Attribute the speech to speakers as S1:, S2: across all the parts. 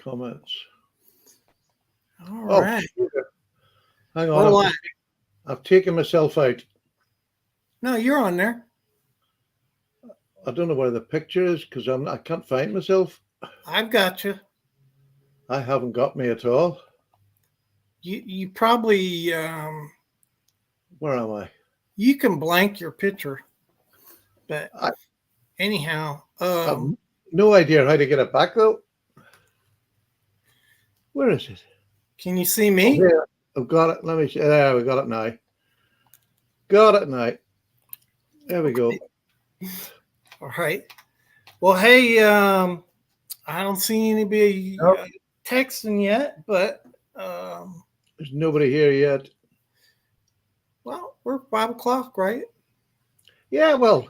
S1: comments.
S2: All right.
S1: Hang
S2: We're
S1: on.
S2: live.
S1: I've taken myself out.
S2: No, you're on there.
S1: I don't know where the picture is because I can't find myself.
S2: I've got you.
S1: I haven't got me at all.
S2: You probably
S1: Where am I?
S2: you can blank your picture, but anyhow,
S1: I've no idea how to get it back though. Where is it?
S2: Can you see me?
S1: Oh, here. I've got it. Let me see. There, we got it now. Got it now. There we go.
S2: All right. Well, hey, I don't see anybody texting yet, but
S1: there's nobody here yet.
S2: Well, we're 5 o'clock, right?
S1: Yeah, well.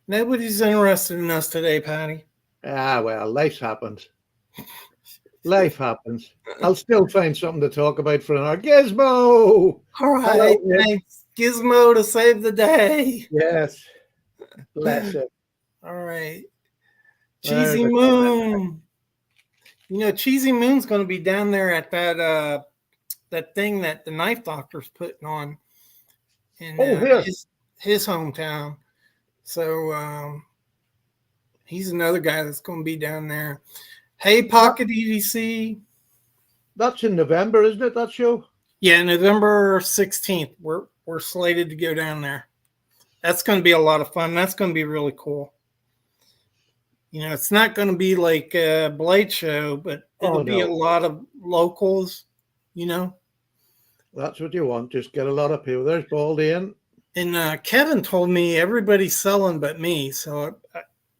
S2: Nobody's interested in us today, Patty.
S1: Well, life happens. Life happens. I'll still find something to talk about for an hour. Gizmo!
S2: All right. Thanks, Gizmo, to save the day.
S1: Yes. Bless it.
S2: All right. Cheesy Moon. You know, Cheesy Moon's going to be down there at that thing that the knife doctor's putting on in his hometown. So he's another guy that's going to be down there. Hey, Pocket EDC.
S1: That's in November, isn't it, that show?
S2: Yeah, November 16th. We're slated to go down there. That's going to be a lot of fun. That's going to be really cool. You know, it's not going to be like a Blade show, but it'll be a lot of locals, you know.
S1: That's what you want. Just get a lot of people. There's Baldy in.
S2: And Kevin told me everybody's selling but me. So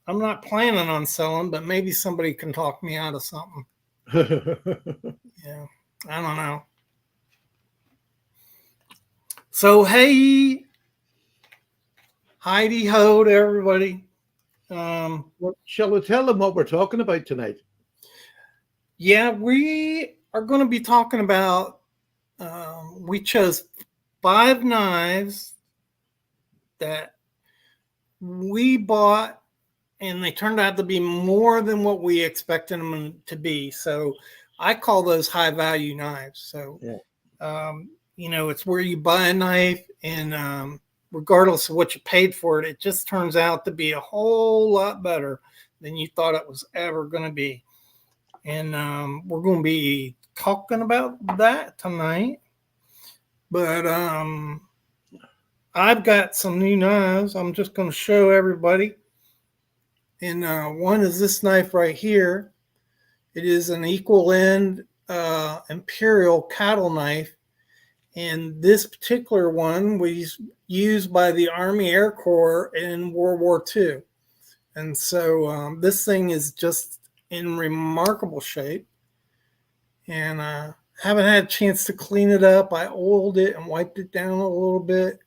S2: I'm not planning on selling, but maybe somebody can talk me out of something. Yeah, I don't know. So, hey, Heidi ho to everybody.
S1: Shall we tell them what we're talking about tonight?
S2: Yeah, we are going to be talking about, we chose 5 knives that we bought, and they turned out to be more than what we expected them to be. So I call those high value knives. So, you know, it's where you buy a knife and regardless of what you paid for it, it just turns out to be a whole lot better than you thought it was ever going to be. And we're going to be talking about that tonight. But I've got some new knives I'm just going to show everybody. And one is this knife right here. It is an equal end imperial cattle knife. And this particular one was used by the Army Air Corps in World War II. And so this thing is just in remarkable shape. And I haven't had a chance to clean it up. I oiled it and wiped it down a little bit,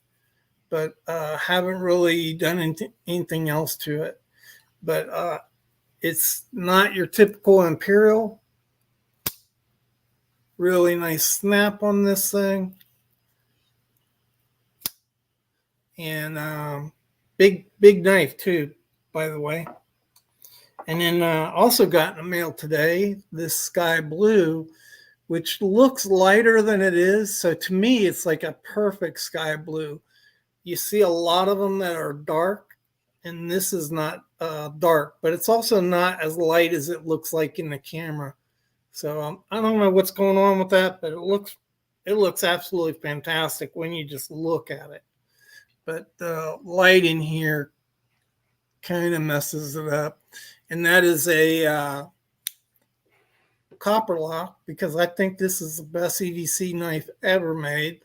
S2: but haven't really done anything else to it. But it's not your typical imperial. Really nice snap on this thing. And big knife too, by the way. And then also got in the mail today this sky blue, which looks lighter than it is. So to me, it's like a perfect sky blue. You see a lot of them that are dark, and this is not dark, but it's also not as light as it looks like in the camera. So I don't know what's going on with that, but it looks absolutely fantastic when you just look at it. But the light in here kind of messes it up. And that is a copper lock, because I think this is the best EDC knife ever made.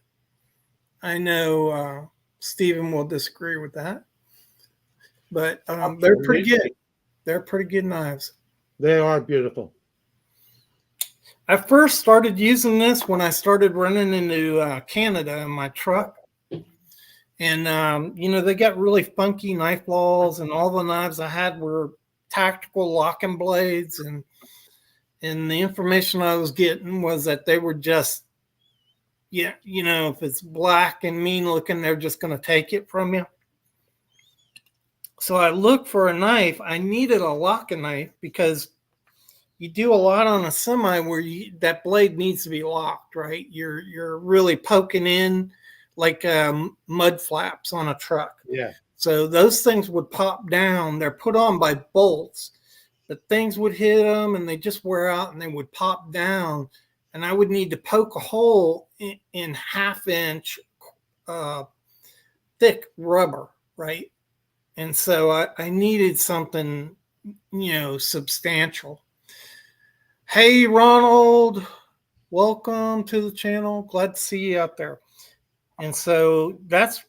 S2: I know Stephen will disagree with that. But they're pretty good. They're pretty good knives.
S1: They are beautiful.
S2: I first started using this when I started running into Canada in my truck. And, you know, they got really funky knife laws, and all the knives I had were tactical locking blades. And the information I was getting was that they were just, you know, if it's black and mean looking, they're just going to take it from you. So I looked for a knife. I needed a locking knife because, you do a lot on a semi where that blade needs to be locked, right? You're really poking in like mud flaps on a truck.
S1: Yeah.
S2: So those things would pop down. They're put on by bolts. The things would hit them and they just wear out and they would pop down. And I would need to poke a hole in half-inch thick rubber, right? And so I needed something, substantial. Hey, Ronald, welcome to the channel. Glad to see you out there. And so that's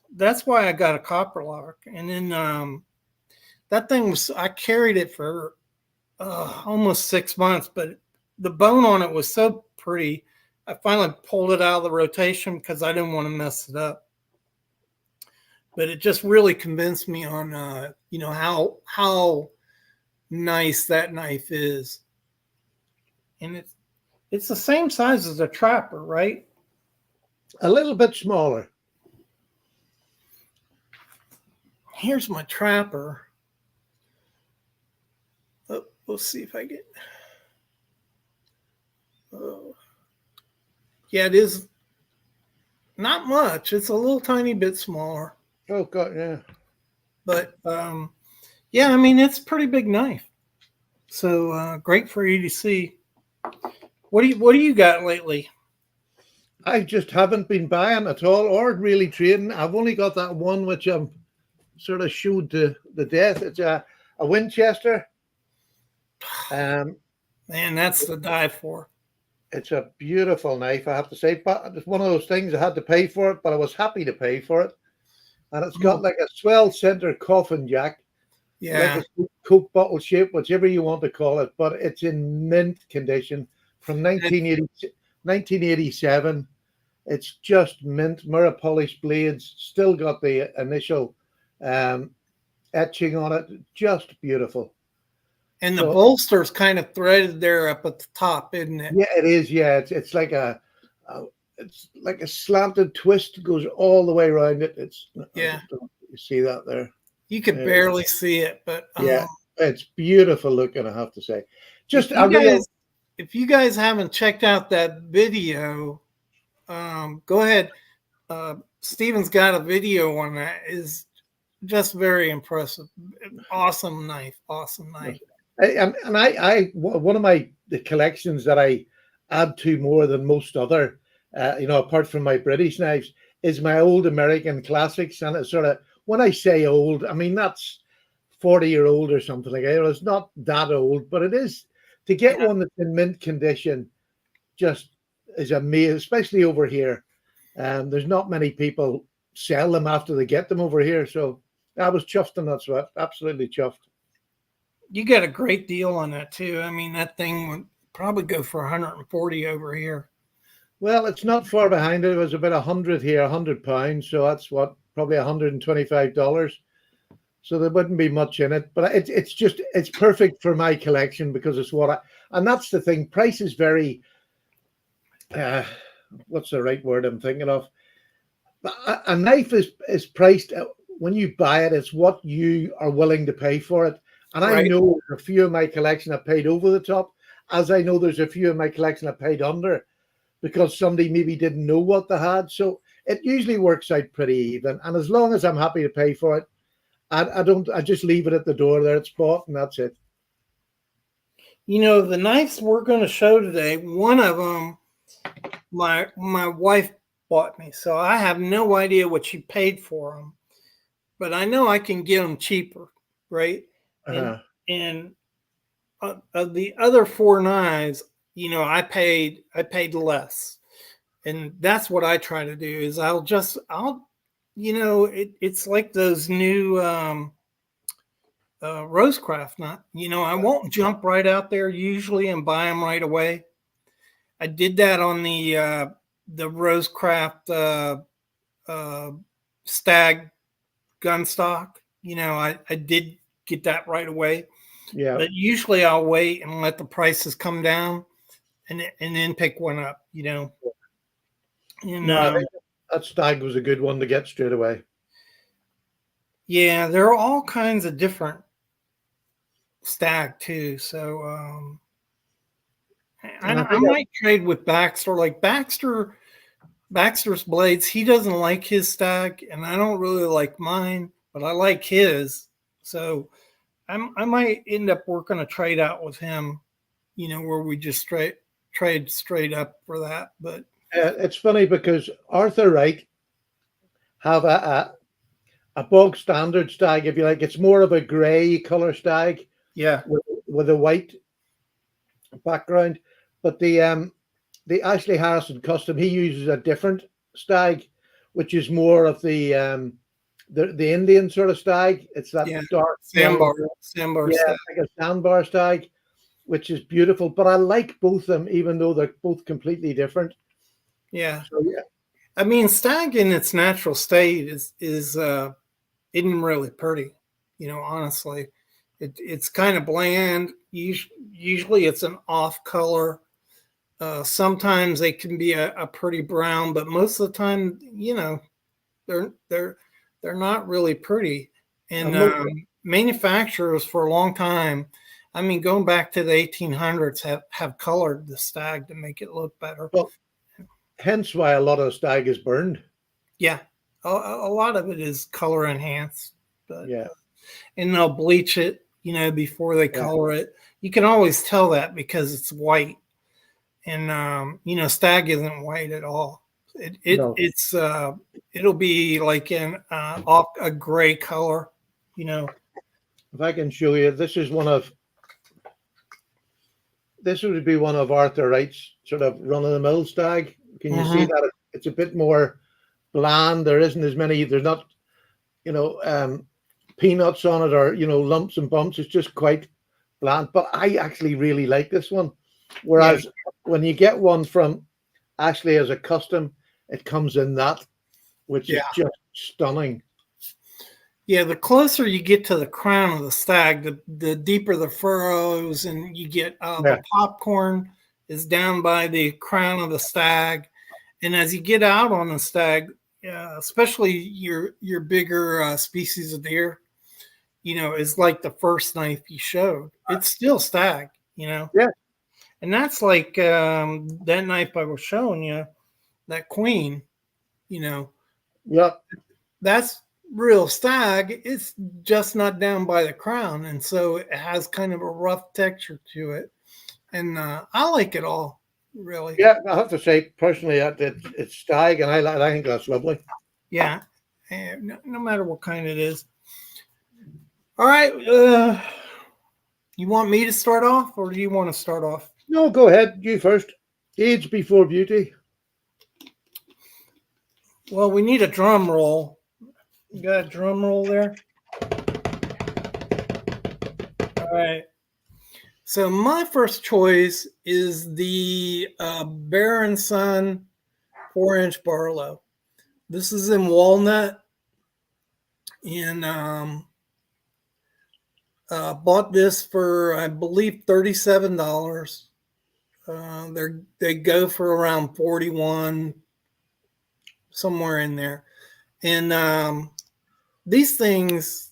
S2: why I got a copper lock. And then that thing I carried it for almost 6 months, but the bone on it was so pretty. I finally pulled it out of the rotation because I didn't want to mess it up. But it just really convinced me on, how nice that knife is. And it's the same size as a trapper, right?
S1: A little bit smaller.
S2: Here's my trapper. Oh, we'll see if I get. Oh, yeah, it is not much. It's a little tiny bit smaller.
S1: Oh God, yeah.
S2: But yeah, I mean it's a pretty big knife. So great for you to see. What do you got lately?
S1: I just haven't been buying at all or really trading. I've only got that one which I'm sort of showed to the death. It's a Winchester.
S2: Man, that's the dive for.
S1: It's a beautiful knife, I have to say. But it's one of those things I had to pay for it, but I was happy to pay for it. And it's got like a swell center coffin jack.
S2: Yeah.
S1: Like a Coke bottle shape, whichever you want to call it. But it's in mint condition from 1987. It's just mint, mirror polished blades. Still got the initial etching on it. Just beautiful.
S2: And the bolster's kind of threaded there up at the top, isn't it?
S1: Yeah, it is. Yeah, it's like a slanted twist, goes all the way around it. It's
S2: yeah.
S1: You see that there?
S2: You could barely see it, but
S1: yeah, it's beautiful looking, I have to say. Just
S2: if you guys haven't checked out that video, go ahead. Steven's got a video on that. Is just very impressive. Awesome knife.
S1: And one of the collections that I add to more than most other, apart from my British knives, is my old American classics. And it's sort of, when I say old, I mean that's 40-year-old or something like that. It's not that old, but it is, to get one that's in mint condition just is amazing, especially over here. There's not many people sell them after they get them over here. So I was chuffed on that sweat. Absolutely chuffed.
S2: You got a great deal on that too. I mean, that thing would probably go for 140 over here.
S1: Well, it's not far behind it. It was about 100 here, £100. So that's probably $125. So there wouldn't be much in it, but it's perfect for my collection because it's and that's the thing. Price is very, what's the right word I'm thinking of? A knife is priced when you buy it. It's what you are willing to pay for it. And I know a few of my collection I paid over the top, as I know there's a few of my collection I paid under because somebody maybe didn't know what they had. So it usually works out pretty even. And as long as I'm happy to pay for it, I just leave it at the door there. It's bought and that's it.
S2: The knives we're going to show today, one of them, my wife bought me. So I have no idea what she paid for them, but I know I can get them cheaper, right? And of the other 4 knives, I paid less, and that's what I try to do. Is it's like those new Rosecraft nut. I won't jump right out there usually and buy them right away. I did that on the Rosecraft Stag gun stock. I did get that right away.
S1: Yeah.
S2: But usually I'll wait and let the prices come down and then pick one up, And
S1: I think that Stag was a good one to get straight away.
S2: Yeah, there are all kinds of different Stag too. So
S1: And I
S2: I
S1: think
S2: might trade with Baxter. Like Baxter's blades, he doesn't like his Stag, and I don't really like mine, but I like his. So I might end up working a trade out with him, where we just trade straight up for that. But
S1: it's funny because Arthur Wright have a bog standard stag, if you like. It's more of a grey color stag
S2: yeah,
S1: with a white background. But the Ashley Harrison custom, he uses a different stag, which is more of the Indian sort of stag. It's that
S2: yeah,
S1: dark
S2: sandbar
S1: yeah,
S2: Stag.
S1: like a sandbar stag, which is beautiful. But I like both of them, even though they're both completely different.
S2: Yeah,
S1: So yeah,
S2: I mean, Stag in its natural state is isn't really pretty. Honestly, it's kind of bland. Usually, it's an off color. Sometimes they can be a pretty brown, but most of the time, they're they're they're not really pretty. And
S1: and most,
S2: manufacturers for a long time, I mean, going back to the 1800s, have colored the Stag to make it look better.
S1: well, hence why a lot of stag is burned.
S2: Yeah, a lot of it is color enhanced, but
S1: Yeah,
S2: and they'll bleach it, before they
S1: yeah,
S2: color it. You can always tell that because it's white, and Stag isn't white at all.
S1: no.
S2: It'll be like in off a gray color, you know.
S1: If I can show you, this would be one of Arthur Wright's sort of run of the mill stag. Can you see
S2: Mhm.
S1: that? It's a bit more bland. There isn't as many. There's not, you know, peanuts on it or lumps and bumps. It's just quite bland. But I actually really like this one.
S2: Yeah,
S1: Whereas when you get one from Ashley as a custom, it comes in that, which is
S2: yeah,
S1: just stunning.
S2: yeah. The closer you get to the crown of the Stag, the deeper the furrows, and you get
S1: Yeah,
S2: the popcorn is down by the crown of the Stag. And as you get out on the Stag, especially your bigger species of deer, is like the first knife you showed. It's still Stag.
S1: yeah,
S2: And that's like that knife I was showing you, that queen, you know,
S1: yeah.
S2: that's real Stag. It's just not down by the crown. And so it has kind of a rough texture to it. And I like it all, really.
S1: Yeah, I have to say personally that it's stag, and I think that's lovely.
S2: Yeah. No matter what kind it is. All right. You want me to start off or do you want to start off?
S1: No, go ahead. You first. Age before beauty.
S2: Well, we need a drum roll. You got a drum roll there? All right. So my first choice is the Bear and Son 4-inch Barlow. This is in walnut, and bought this for I believe $37. They go for around 41, somewhere in there, and these things,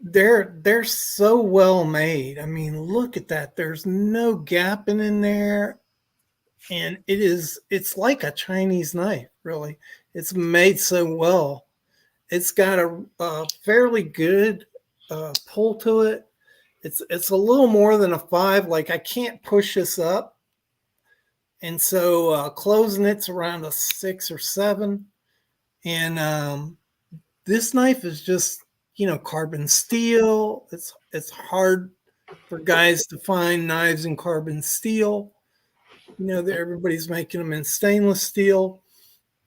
S2: they're so well made. I mean, look at that. There's no gapping in there. And it's like a Chinese knife, really. It's made so well. It's got a fairly good pull to it. It's a little more than a 5. Like, I can't push this up. And so closing it's around a 6 or 7. And this knife is just, carbon steel. It's hard for guys to find knives in carbon steel. That everybody's making them in stainless steel.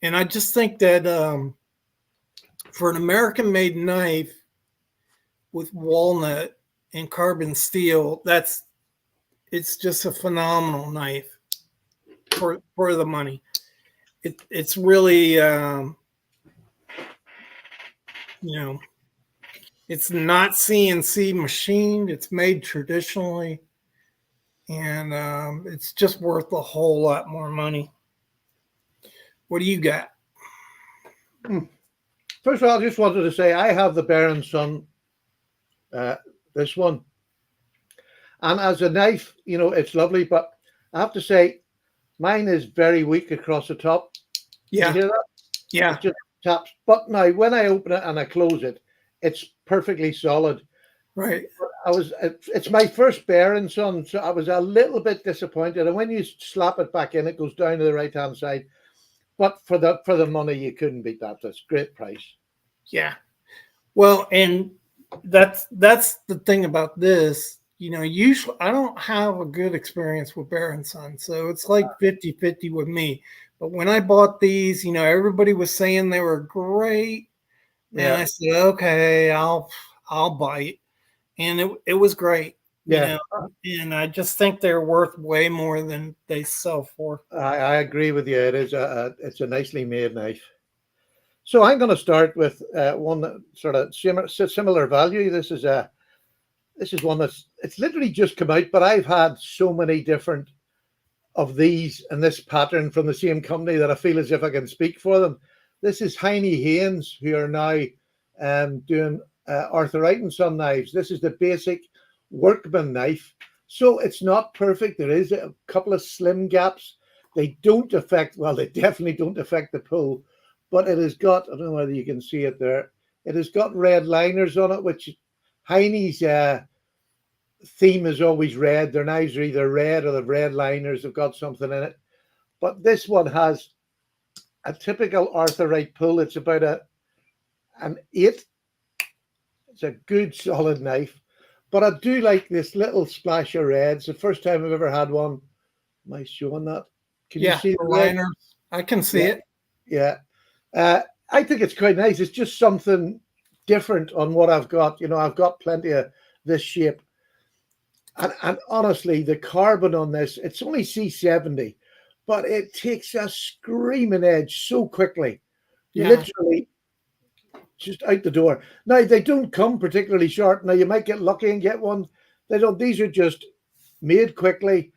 S2: And I just think that for an American-made knife with walnut and carbon steel, it's just a phenomenal knife for the money. It's really it's not CNC machined. It's made traditionally, and it's just worth a whole lot more money. What do you got?
S1: First of all, I just wanted to say I have the Bear and Son, this one, And as a knife, it's lovely, but I have to say, mine is very weak across the top. Can you
S2: Yeah.
S1: hear that?
S2: Yeah.
S1: It just taps. But now, when I open it and I close it, it's perfectly solid.
S2: Right.
S1: It's my first bearing, son, so I was a little bit disappointed. And when you slap it back in, it goes down to the right hand side. But for the money, you couldn't beat that. That's great price.
S2: Yeah. Well, and that's the thing about this. Usually I don't have a good experience with Bear and Son, so it's like 50-50 with me. But when I bought these, everybody was saying they were great, and
S1: Yeah,
S2: I said, okay, I'll bite, and it was great,
S1: yeah.
S2: and I just think they're worth way more than they sell for.
S1: I agree with you. It's a nicely made knife. So I'm going to start with one that sort of similar value. This is one it's literally just come out, but I've had so many different of these and this pattern from the same company that I feel as if I can speak for them. This is Heine Haynes, who are now doing Arthur Wright and Son knives. This is the basic workman knife. So it's not perfect. There is a couple of slim gaps. They definitely don't affect the pull, but it has got, I don't know whether you can see it there, it has got red liners on it, which Heine's theme is always red. Their knives are either red or the red liners have got something in it. But this one has a typical Arthur Wright pull. It's about an 8. It's a good solid knife. But I do like this little splash of red. It's the first time I've ever had one. Am I showing that? Can you
S2: Yeah,
S1: see
S2: the
S1: the red?
S2: liners. I can see
S1: Yeah,
S2: it.
S1: yeah. I think it's quite nice. It's just something different on what I've got. I've got plenty of this shape. And honestly, the carbon on this, it's only C70, but it takes a screaming edge so quickly,
S2: Yeah.
S1: literally just out the door. Now, they don't come particularly sharp. Now, you might get lucky and get one. They don't. These are just made quickly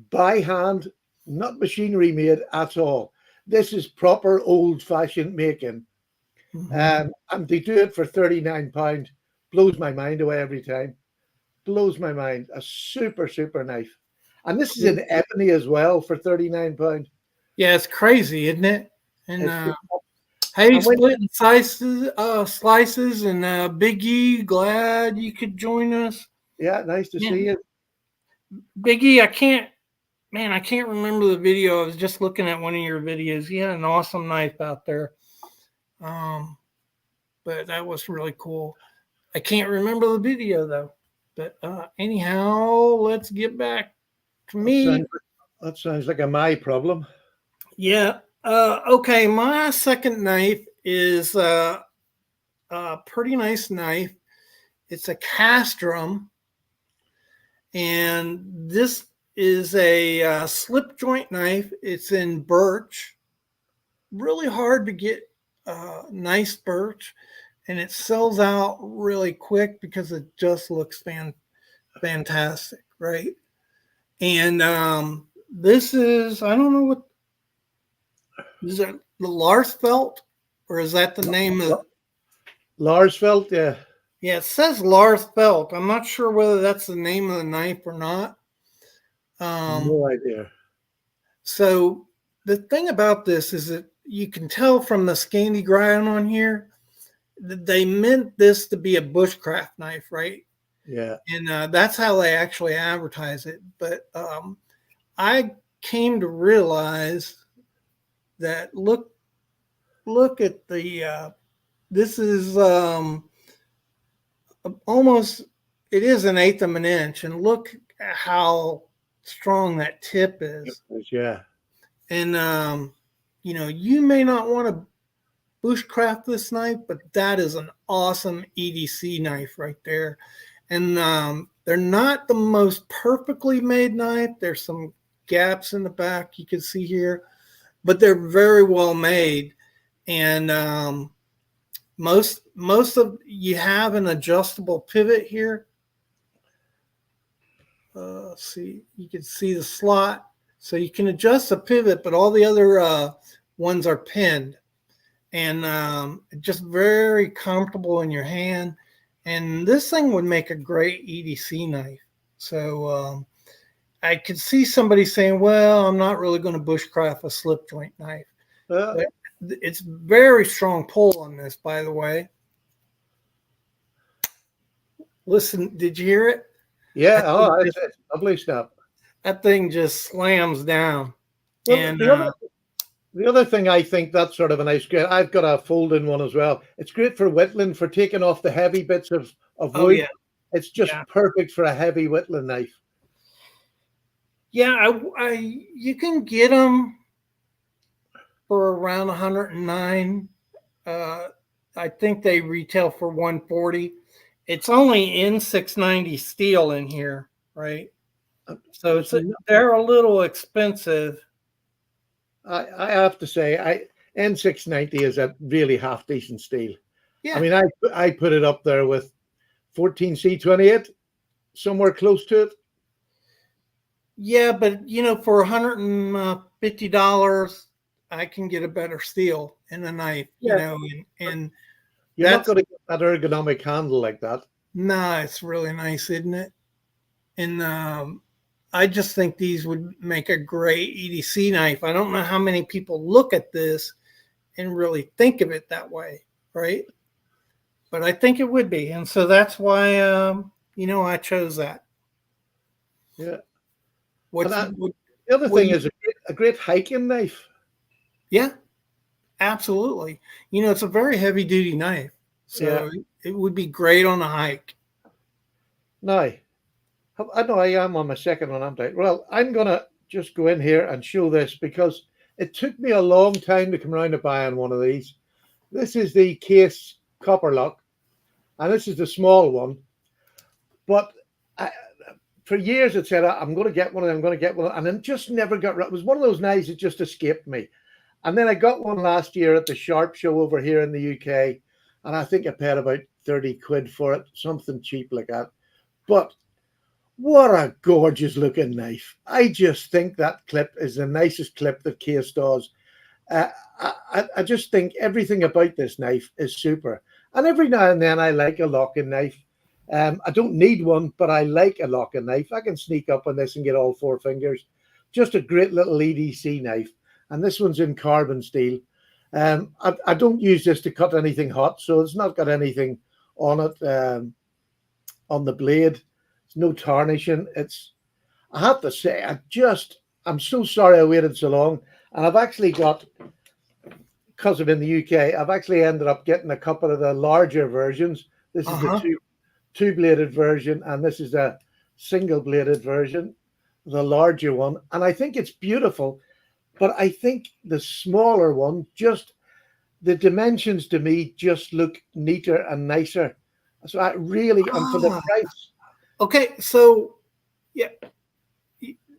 S1: by hand, not machinery made at all. This is proper old fashioned making.
S2: Mm-hmm.
S1: And they do it for £39. Blows my mind away every time. Blows my mind. A super, super knife. And this is in ebony as well for £39.
S2: Yeah, it's crazy, isn't it? And
S1: It's just,
S2: hey,
S1: and when,
S2: splitting slices, and Big E, glad you could join us.
S1: yeah, nice to
S2: Yeah,
S1: see you.
S2: Big E, I can't remember the video. I was just looking at one of your videos. You had an awesome knife out there, but that was really cool. I can't remember the video though. But anyhow, let's get back to
S1: That
S2: me.
S1: sounds, that sounds like a my problem.
S2: Yeah. Okay. My second knife is a pretty nice knife. It's a castrum, and this is a slip joint knife. It's in birch. Really hard to get nice birch, and it sells out really quick because it just looks fantastic, right? And this is, I don't know what, is that the Larsfeld, or is that the name of?
S1: Larsfeld, yeah.
S2: Yeah, it says Larsfeld. I'm not sure whether that's the name of the knife or not.
S1: No idea.
S2: So the thing about this is that you can tell from the Scandi grind on here that they meant this to be a bushcraft knife, right?
S1: Yeah.
S2: And that's how they actually advertise it. But I came to realize that look at the this is almost, it is an eighth of an inch, and look at how strong that tip is.
S1: Yeah.
S2: And you may not want to bushcraft this knife, but that is an awesome EDC knife right there. And they're not the most perfectly made knife. There's some gaps in the back you can see here, but they're very well made. And most of you have an adjustable pivot here. See, you can see the slot, so you can adjust the pivot, but all the other ones are pinned, and just very comfortable in your hand. And this thing would make a great EDC knife. So I could see somebody saying, well, I'm not really going to bushcraft a slip joint knife. But it's very strong pull on this, by the way. Listen, did you hear it?
S1: Yeah, it's lovely stuff.
S2: That thing just slams down.
S1: Well,
S2: And
S1: the other thing I think that's sort of a nice grade. I've got a fold-in one as well. It's great for whittling, for taking off the heavy bits of
S2: oh
S1: wood.
S2: yeah,
S1: It's just perfect for a heavy whittling knife.
S2: yeah. You can get them for around 109. I think they retail for 140. It's only in 690 steel in here, right? So they're a little expensive.
S1: I have to say, N690 is a really half decent steel.
S2: Yeah.
S1: I mean, I put it up there with 14C28, somewhere close to it.
S2: Yeah, but for $150, I can get a better steel and a knife. And
S1: you're not going to get that ergonomic handle like that.
S2: Nah, it's really nice, isn't it? And I just think these would make a great EDC knife. I don't know how many people look at this and really think of it that way, right? But I think it would be, and so that's why I chose that.
S1: Yeah.
S2: The
S1: other thing is a great hiking knife.
S2: Yeah, absolutely. It's a very heavy duty knife, so it would be great on a hike.
S1: Now, I know I am on my second one, aren't I? Well, I'm going to just go in here and show this because it took me a long time to come around to buying one of these. This is the Case Copper Lock, and this is the small one. But for years it said, I'm going to get one, and I'm going to get one, and it just never got right. It was one of those knives that just escaped me. And then I got one last year at the Sharp show over here in the UK, and I think I paid about 30 quid for it, something cheap like that. But what a gorgeous looking knife. I just think that clip is the nicest clip that Case does. I just think everything about this knife is super. And every now and then I like a locking knife. I don't need one, but I like a locking knife. I can sneak up on this and get all four fingers. Just a great little EDC knife. And this one's in carbon steel. I don't use this to cut anything hot, so it's not got anything on it, on the blade. It's no tarnishing. I have to say, I'm so sorry I waited so long. And I've actually got, because I'm in the UK, I've actually ended up getting a couple of the larger versions. This is the two-bladed version, and this is a single-bladed version, the larger one. And I think it's beautiful, but I think the smaller one, just the dimensions to me just look neater and nicer. So I really, and for the price.
S2: Okay, so yeah,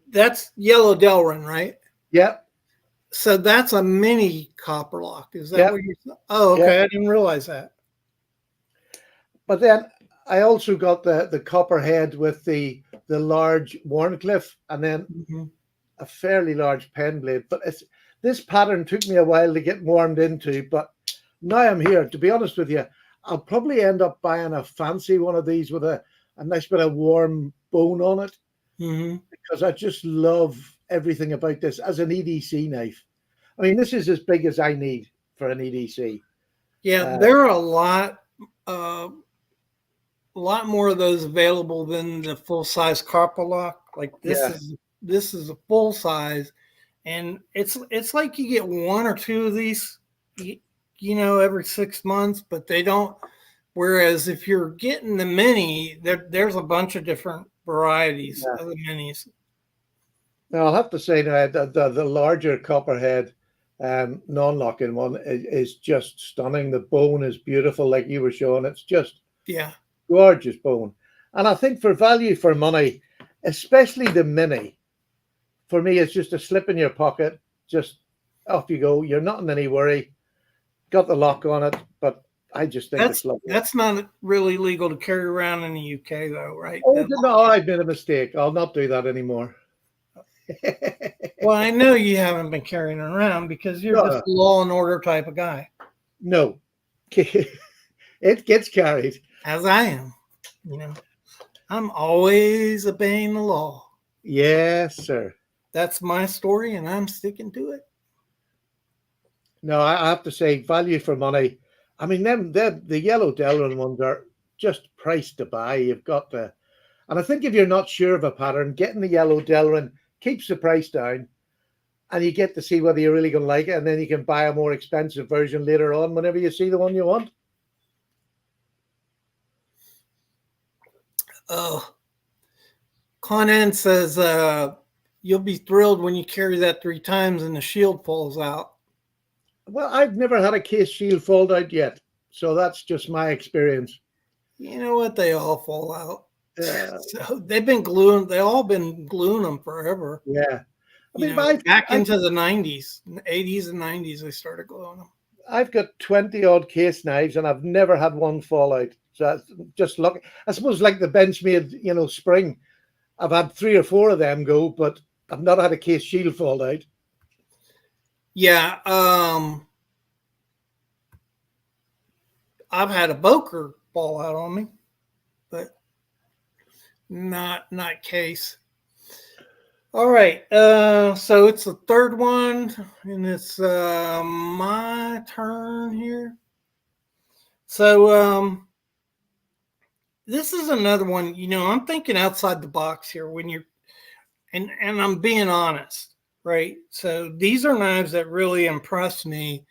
S2: that's Yellow Delrin, right?
S1: Yeah.
S2: So that's a mini copper lock. Is that what you're saying? Oh, okay. I didn't realize that.
S1: But then I also got the copper head with the large Warncliffe, and then a fairly large pen blade. But this pattern took me a while to get warmed into, but now I'm here. To be honest with you, I'll probably end up buying a fancy one of these with a nice bit of warm bone on it, because I just love everything about this as an EDC knife. I mean, this is as big as I need for an EDC.
S2: Yeah, there are a lot more of those available than the full size copper lock. Like this is a full size, and it's like you get one or two of these, every 6 months, but they don't. Whereas if you're getting the mini, there's a bunch of different varieties of the minis.
S1: Now, I'll have to say now the larger copperhead non-locking one is just stunning. The bone is beautiful, like you were showing. It's just gorgeous bone. And I think for value for money, especially the mini, for me, it's just a slip in your pocket. Just off you go. You're not in any worry. Got the lock on it, but I just think it's lovely.
S2: That's not really legal to carry around in the UK, though, right?
S1: Oh, no, I've made a mistake. I'll not do that anymore.
S2: Well, I know you haven't been carrying it around because you're just a law and order type of guy.
S1: No. It gets carried.
S2: As I am, I'm always obeying the law.
S1: Yes, sir.
S2: That's my story, and I'm sticking to it.
S1: No, I have to say, value for money. I mean, the yellow Delrin ones are just priced to buy. You've got to, and I think if you're not sure of a pattern, getting the yellow Delrin keeps the price down, and you get to see whether you're really going to like it, and then you can buy a more expensive version later on whenever you see the one you want.
S2: Conan says, you'll be thrilled when you carry that 3 times and the shield falls out.
S1: Well, I've never had a case shield fall out yet, so that's just my experience.
S2: You know what? They all fall out.
S1: Uh,
S2: So they've been gluing. They all been gluing them forever.
S1: yeah, I mean,
S2: Back into the 90s, 80s, and 90s, they started gluing them.
S1: I've got 20 odd case knives, and I've never had one fall out. So that's just lucky. I suppose, like the Benchmade, spring, I've had 3 or 4 of them go, but I've not had a case shield fall out.
S2: Yeah, I've had a Boker fall out on me, but not case. All right, so it's the third one, and it's my turn here. So this is another one. I'm thinking outside the box here when you're, and I'm being honest, right? So these are knives that really impress me,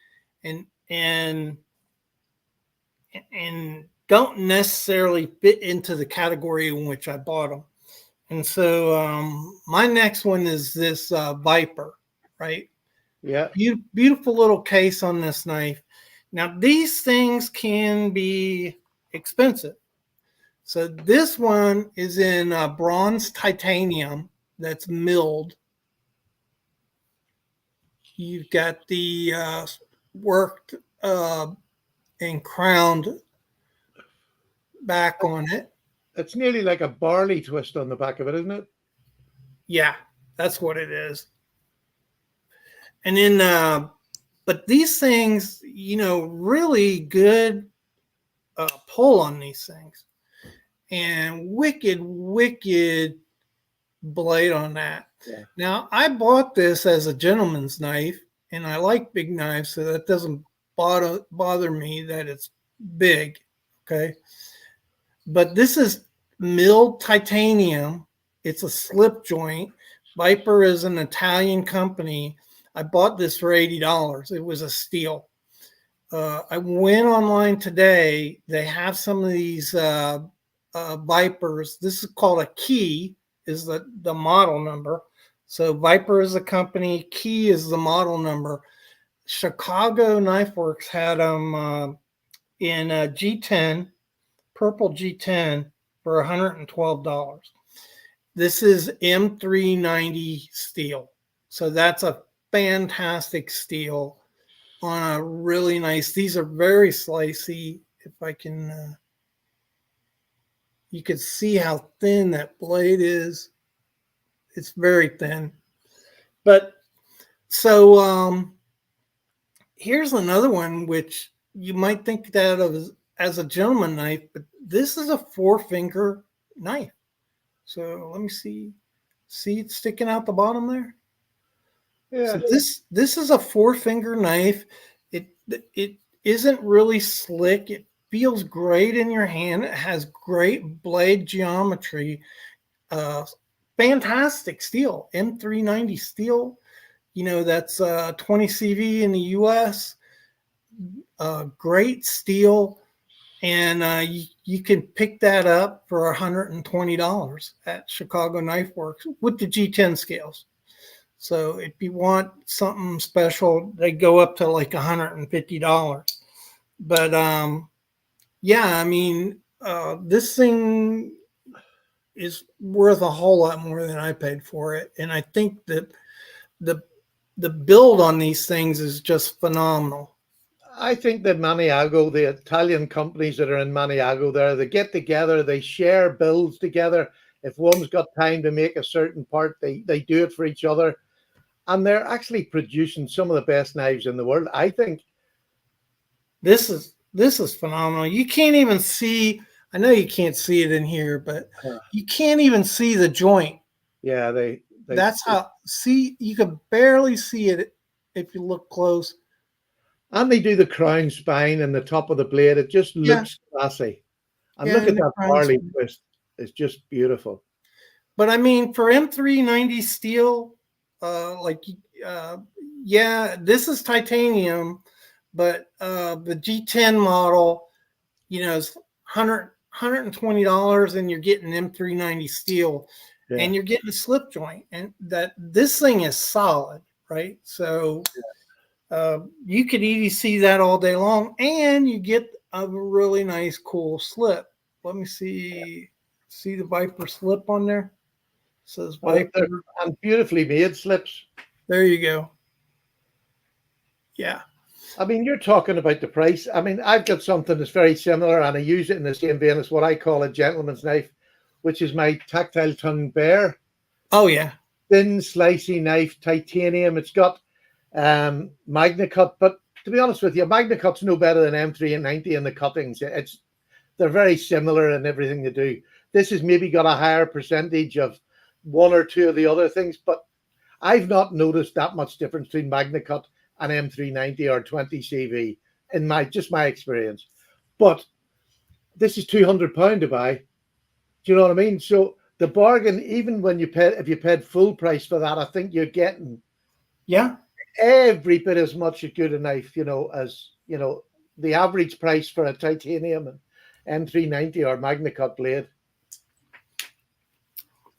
S2: and don't necessarily fit into the category in which I bought them. And so my next one is this Viper, right?
S1: Yeah.
S2: Beautiful little case on this knife. Now, these things can be expensive. So this one is in bronze titanium that's milled. You've got the worked and crowned back on it.
S1: It's nearly like a barley twist on the back of it, isn't it?
S2: Yeah, that's what it is. And then, but these things, really good pull on these things. And wicked blade on that.
S1: Yeah.
S2: Now, I bought this as a gentleman's knife, and I like big knives, so that doesn't bother me that it's big, okay? But this is milled titanium. It's a slip joint. Viper is an Italian company. I bought this for $80. It was a steal. I went online today. They have some of these Vipers. This is called a Key, is the model number. So Viper is a company. Key is the model number. Chicago Knife Works had them in a G10, purple G10 for $112. This is M390 steel. So that's a fantastic steel on a really nice, these are very slicey. If I can, you can see how thin that blade is. It's very thin. But so here's another one, which you might think that of as a gentleman knife, but this is a 4-finger knife. So let me see it sticking out the bottom there.
S1: Yeah.
S2: So this is a 4-finger knife. It isn't really slick. It feels great in your hand. It has great blade geometry. Fantastic steel, M390 steel. That's 20 CV in the US. Great steel. And you can pick that up for $120 at Chicago Knife Works with the G10 scales. So if you want something special, they go up to like $150. But yeah, I mean, this thing is worth a whole lot more than I paid for it. And I think that the build on these things is just phenomenal.
S1: I think that Maniago, the Italian companies that are in Maniago there, they get together, they share builds together. If one's got time to make a certain part, they do it for each other. And they're actually producing some of the best knives in the world, I think.
S2: This is phenomenal. You can't even see. I know you can't see it in here, but
S1: Uh,
S2: you can't even see the joint.
S1: yeah,
S2: That's how, see, you can barely see it if you look close.
S1: and they do the crown spine and the top of the blade. It just
S2: Yeah,
S1: looks classy. And
S2: yeah,
S1: look
S2: in
S1: at
S2: the
S1: that
S2: crown
S1: barley
S2: spine.
S1: twist. It's just beautiful.
S2: But I mean, for M390 steel, like, uh, yeah, this is titanium, but the G10 model, is 120 and you're getting M390 steel,
S1: Yeah.
S2: and you're getting a slip joint, and that this thing is solid, right? So you could EDC that all day long, and you get a really nice, cool slip. Let me see the Viper slip on there. It says
S1: They're
S2: Viper.
S1: and beautifully made slips.
S2: There you go. Yeah.
S1: I mean, you're talking about the price. I mean, I've got something that's very similar, and I use it in the same vein as what I call a gentleman's knife, which is my tactile tongue bear.
S2: Oh yeah.
S1: Thin, slicey knife, titanium. It's got Magna Cut, but to be honest with you, Magna Cut's no better than M390 in the cuttings. They're very similar in everything they do. This has maybe got a higher percentage of one or two of the other things, but I've not noticed that much difference between Magna Cut and M390 or 20 CV in my experience. But this is £200 to buy. Do you know what I mean? So the bargain, even when if you paid full price for that, I think you're getting
S2: Yeah.
S1: every bit as much a good a knife, as the average price for a titanium and M390 or Magna Cut blade.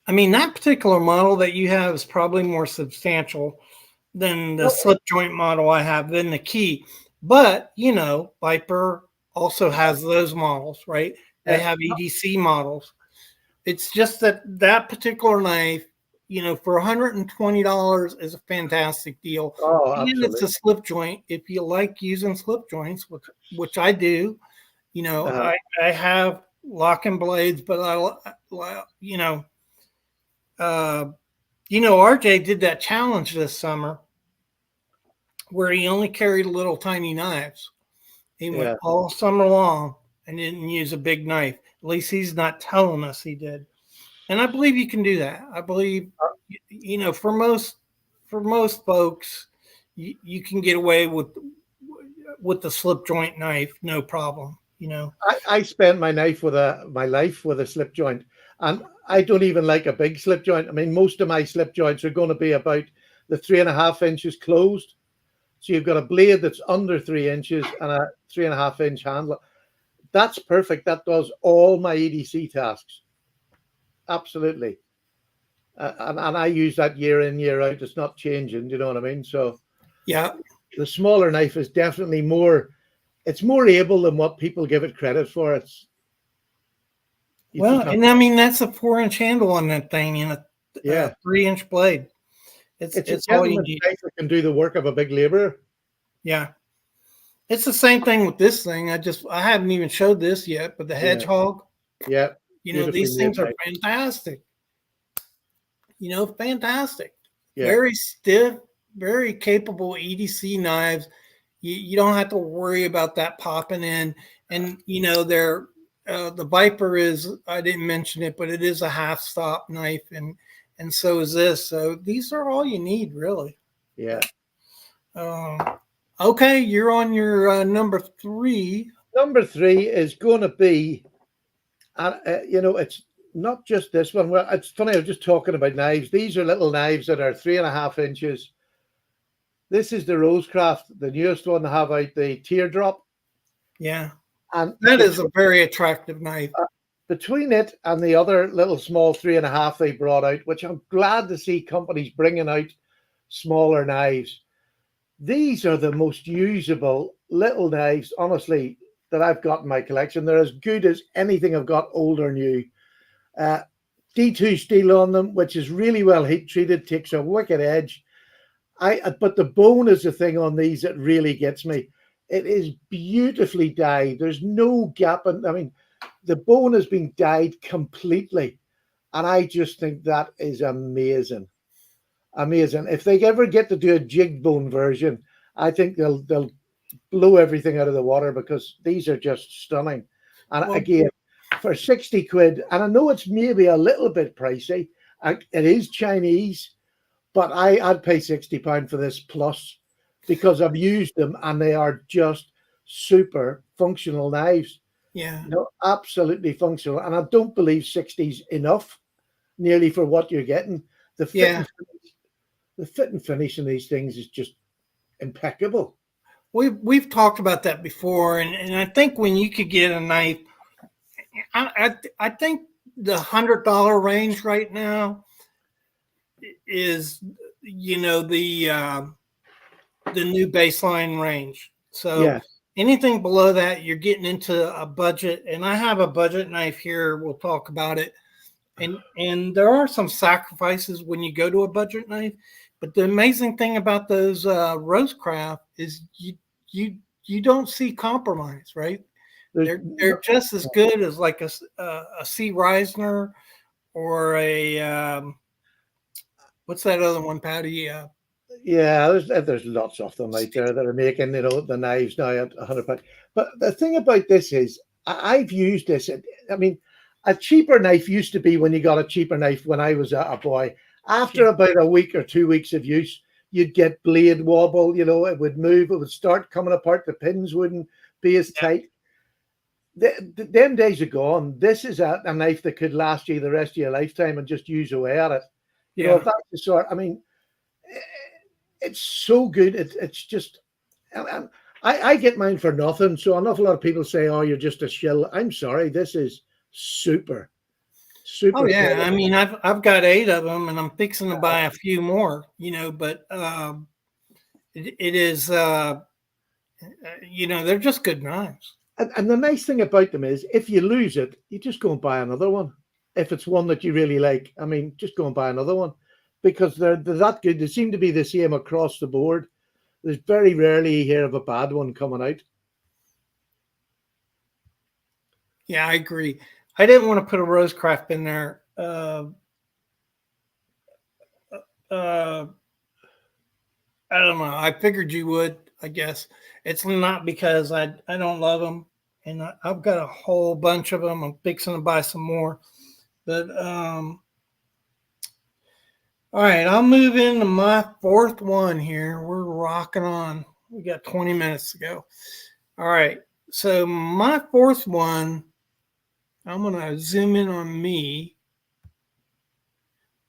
S2: I mean, that particular model that you have is probably more substantial than the slip joint model I have, than the key. But, Viper also has those models, right? They have EDC models. It's just that particular knife, for $120 is a fantastic deal.
S1: Oh,
S2: And it's
S1: absolutely.
S2: a slip joint. If you like using slip joints, which I do, I have locking blades, but RJ did that challenge this summer where he only carried little tiny knives. He went
S1: Yeah.
S2: all summer long and didn't use a big knife. At least he's not telling us he did. And I believe you can do that. I believe, for most folks, you can get away with the slip joint knife, no problem.
S1: I spent my life with a slip joint, and I don't even like a big slip joint. I mean, most of my slip joints are going to be about the 3.5 inches closed. So you've got a blade that's under 3 inches and a 3.5 inch handle. That's perfect. That does all my EDC tasks. Absolutely. And I use that year in, year out. It's not changing. Do you know what I mean? So
S2: Yeah.
S1: the smaller knife is definitely it's more able than what people give it credit for.
S2: Well, and I mean, that's a 4-inch handle on that thing and a
S1: yeah.
S2: 3-inch blade.
S1: It's a
S2: It's all you
S1: gentleman's
S2: need.
S1: knife that can do the work of a big laborer.
S2: Yeah. It's the same thing with this thing. I haven't even showed this yet, but the
S1: Yeah.
S2: hedgehog,
S1: Yeah. Beautifully
S2: these
S1: made
S2: things are
S1: knife.
S2: fantastic. Fantastic.
S1: Yeah.
S2: Very stiff, very capable EDC knives. You don't have to worry about that popping in. And, they're, the Viper is, I didn't mention it, but it is a half stop knife. And so is this. So these are all you need, really.
S1: Yeah.
S2: Okay, you're on your number 3.
S1: Number 3 is going to be, it's not just this one. Well, it's funny. I was just talking about knives. These are little knives that are 3.5 inches. This is the Rosecraft, the newest one to have out, the teardrop.
S2: Yeah,
S1: And
S2: that is a very attractive knife.
S1: Between it and the other little small 3.5 they brought out, which I'm glad to see companies bringing out smaller knives. These are the most usable little knives, honestly, that I've got in my collection. They're as good as anything I've got, old or new. D2 steel on them, which is really well heat treated, takes a wicked edge. But the bone is the thing on these that really gets me. It is beautifully dyed. There's no gap. I mean, the bone has been dyed completely. And I just think that is amazing. Amazing. If they ever get to do a jig bone version, I think they'll blow everything out of the water because these are just stunning. And
S2: Well,
S1: again, for 60 quid, and I know it's maybe a little bit pricey. It is Chinese, but I'd pay £60 for this plus because I've used them and they are just super functional knives.
S2: Yeah.
S1: You know, absolutely functional. And I don't believe 60's enough nearly for what you're getting. The fit
S2: Yeah.
S1: and finish, the fit and finish in these things is just impeccable.
S2: We've talked about that before, and I think when you could get a knife, I think the $100 range right now is, the new baseline range. So
S1: Yes.
S2: anything below that, you're getting into a budget. And I have a budget knife here. We'll talk about it. And there are some sacrifices when you go to a budget knife. But the amazing thing about those Rosecraft is you don't see compromise, right?
S1: There's
S2: They're just as good as like a C. Reisner or a what's that other one, Patty?
S1: Yeah, there's lots of them out there that are making, the knives now at £100. But the thing about this is, I've used this. I mean, a cheaper knife used to be when you got a cheaper knife when I was a boy. After
S2: Yeah,
S1: about a week or 2 weeks of use, you'd get blade wobble. It would move. It would start coming apart. The pins wouldn't be as
S2: yeah,
S1: tight. Them days are gone. This is a knife that could last you the rest of your lifetime and just use away at it. If
S2: yeah.
S1: that's the sort, I mean, it's so good. It's just, I get mine for nothing. So an awful lot of people say, "Oh, you're just a shill." I'm sorry. This is super,
S2: Oh
S1: super
S2: yeah. I
S1: quality.
S2: mean, I've got 8 of them, and I'm fixing to buy a few more. But it is they're just good knives.
S1: And the nice thing about them is, if you lose it, you just go and buy another one. If it's one that you really like, I mean, just go and buy another one because they're that good. They seem to be the same across the board. There's very rarely you hear of a bad one coming out.
S2: Yeah, I agree. I didn't want to put a Rosecraft in there. Uh, I don't know. I figured you would. I guess it's not because I don't love them, and I've got a whole bunch of them. I'm fixing to buy some more, but all right. I'll move into my fourth one here. We're rocking on. We got 20 minutes to go. All right. So my fourth one, I'm gonna zoom in on me.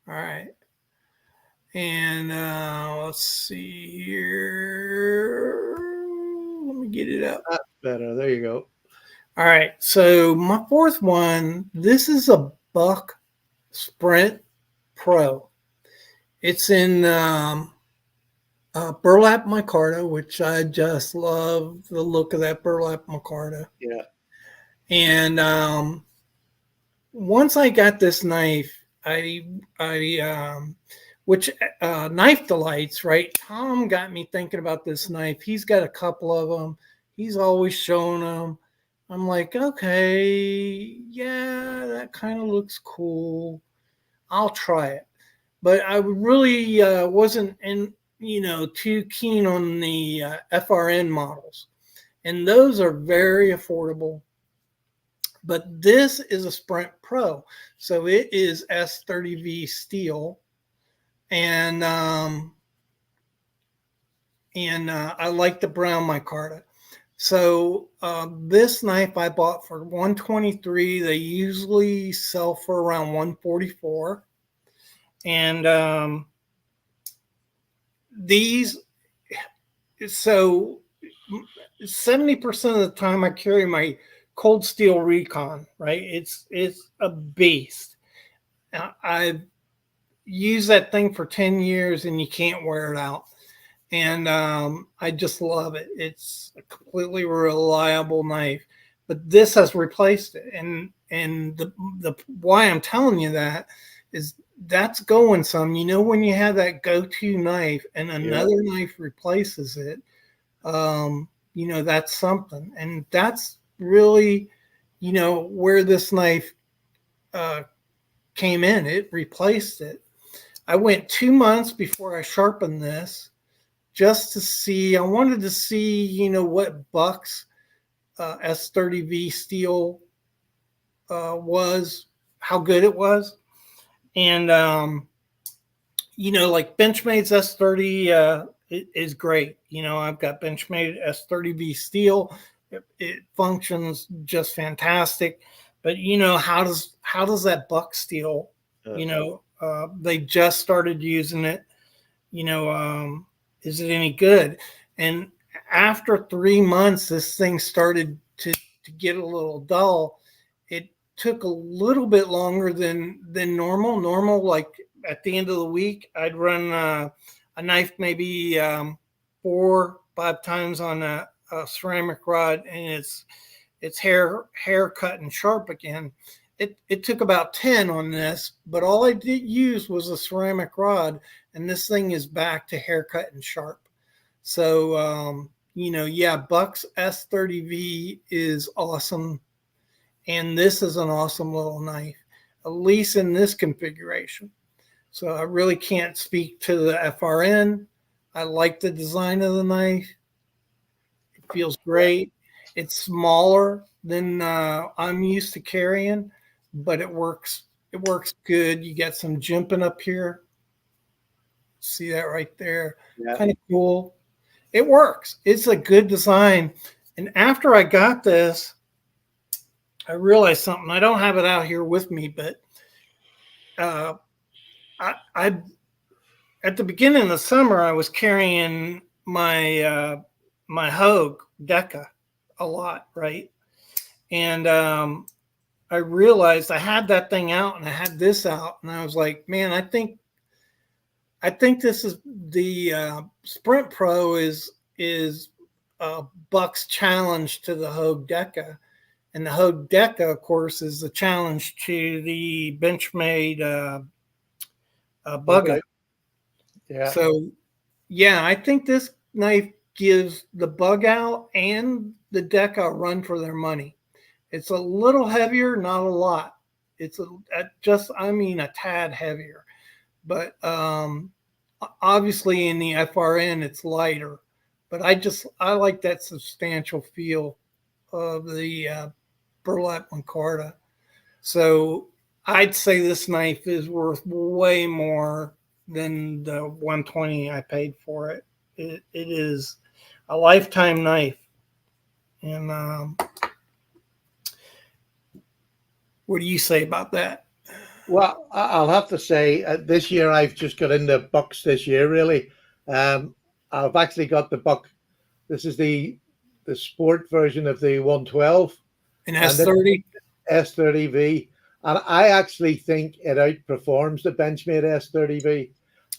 S2: All right. And let's see here. Let me get it up.
S1: That's better. There you go.
S2: All right. So my fourth one, this is a Buck Sprint Pro. It's in burlap micarta, which I just love the look of that burlap micarta.
S1: Yeah.
S2: And once I got this knife, I which knife delights, right? Tom got me thinking about this knife. He's got a couple of them. He's always showing them. I'm like, okay, yeah, that kind of looks cool. I'll try it. But I really wasn't too keen on the FRN models, and those are very affordable. But this is a Sprint Pro, so it is S30V steel, and I like the brown micarta. So this knife I bought for 123. They usually sell for around 144, and these. So 70% of the time I carry my Cold Steel Recon. Right, it's a beast. I've used that thing for 10 years, and you can't wear it out. And I just love it. It's a completely reliable knife. But this has replaced it, and the why I'm telling you that is that's going some. When you have that go-to knife and
S1: Yeah.
S2: another knife replaces it, that's something, and that's really, where this knife uh, came in. It replaced it. I went 2 months before I sharpened this just to see. I wanted to see, what Buck's S30V steel was how good it was. And, like Benchmade's S30 is great. I've got Benchmade S30V steel. It functions just fantastic. But, how does that buck steel, they just started using it, is it any good? And after 3 months, this thing started to get a little dull. It took a little bit longer than normal. Normal, like at the end of the week, I'd run a knife maybe 4-5 times on a ceramic rod, and it's hair cut and sharp again. It took about 10 on this, but all I did use was a ceramic rod, and this thing is back to haircut and sharp. So, Buck's S30V is awesome. And this is an awesome little knife, at least in this configuration. So I really can't speak to the FRN. I like the design of the knife. It feels great. It's smaller than I'm used to carrying, but it works. It works good. You get some jimping up here. See that right there?
S1: Yeah.
S2: Kind of cool. It works. It's a good design. And after I got this, I realized something. I don't have it out here with me, but I at the beginning of the summer, I was carrying my my Hogue Deca a lot, right? And I realized I had that thing out and I had this out, and I was like, man, I think this is the Sprint Pro is Buck's challenge to the Hogue Deca. And the Hogue Deca, of course, is the challenge to the Benchmade bug out.
S1: Yeah.
S2: So, yeah, I think this knife gives the bug out and the Deca a run for their money. It's a little heavier, not a lot. It's a tad heavier. But obviously in the FRN, it's lighter. But I like that substantial feel of the burlap micarta. So I'd say this knife is worth way more than the 120 I paid for it. It is a lifetime knife. And what do you say about that?
S1: Well, I'll have to say this year I've just got into bucks this year, really. I've actually got the buck. This is the sport version of the 112.
S2: An S30?
S1: S30V. And I actually think it outperforms the Benchmade S30V.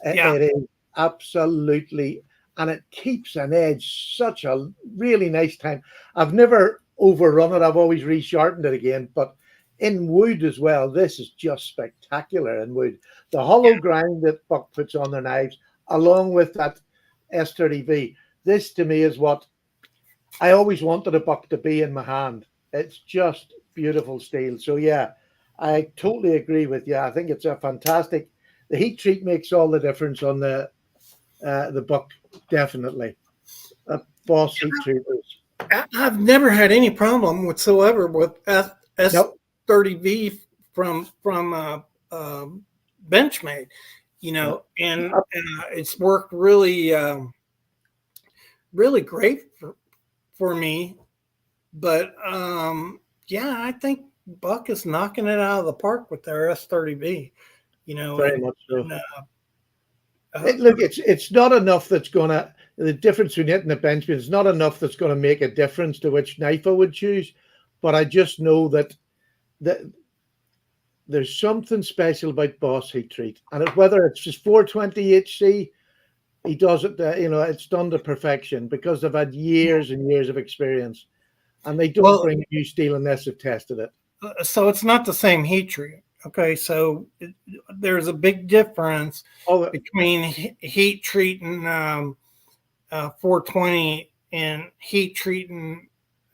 S2: Yeah.
S1: It is absolutely, and it keeps an edge such a really nice time. I've never overrun it. I've always resharpened it again, but in wood as well, this is just spectacular in wood. The hollow grind that Buck puts on their knives, along with that S30V, this to me is what I always wanted a Buck to be in my hand. It's just beautiful steel. So yeah, I totally agree with you. I think it's a fantastic. The heat treat makes all the difference on the Buck, definitely. Boss heat treaters.
S2: I've never had any problem whatsoever with S30V from Benchmade, and it's worked really really great for me. But I think Buck is knocking it out of the park with their S30V.
S1: Very much so. Look, it's not enough that's going to, the difference between it and the Benchmade is not enough that's going to make a difference to which knife I would choose. But I just know that there's something special about Boss heat treat. And whether it's just 420 HC, he does it, it's done to perfection because they've had years and years of experience. And they don't bring new steel unless they've tested it.
S2: So it's not the same heat treat. Okay, so there's a big difference between heat treating 420 and heat treating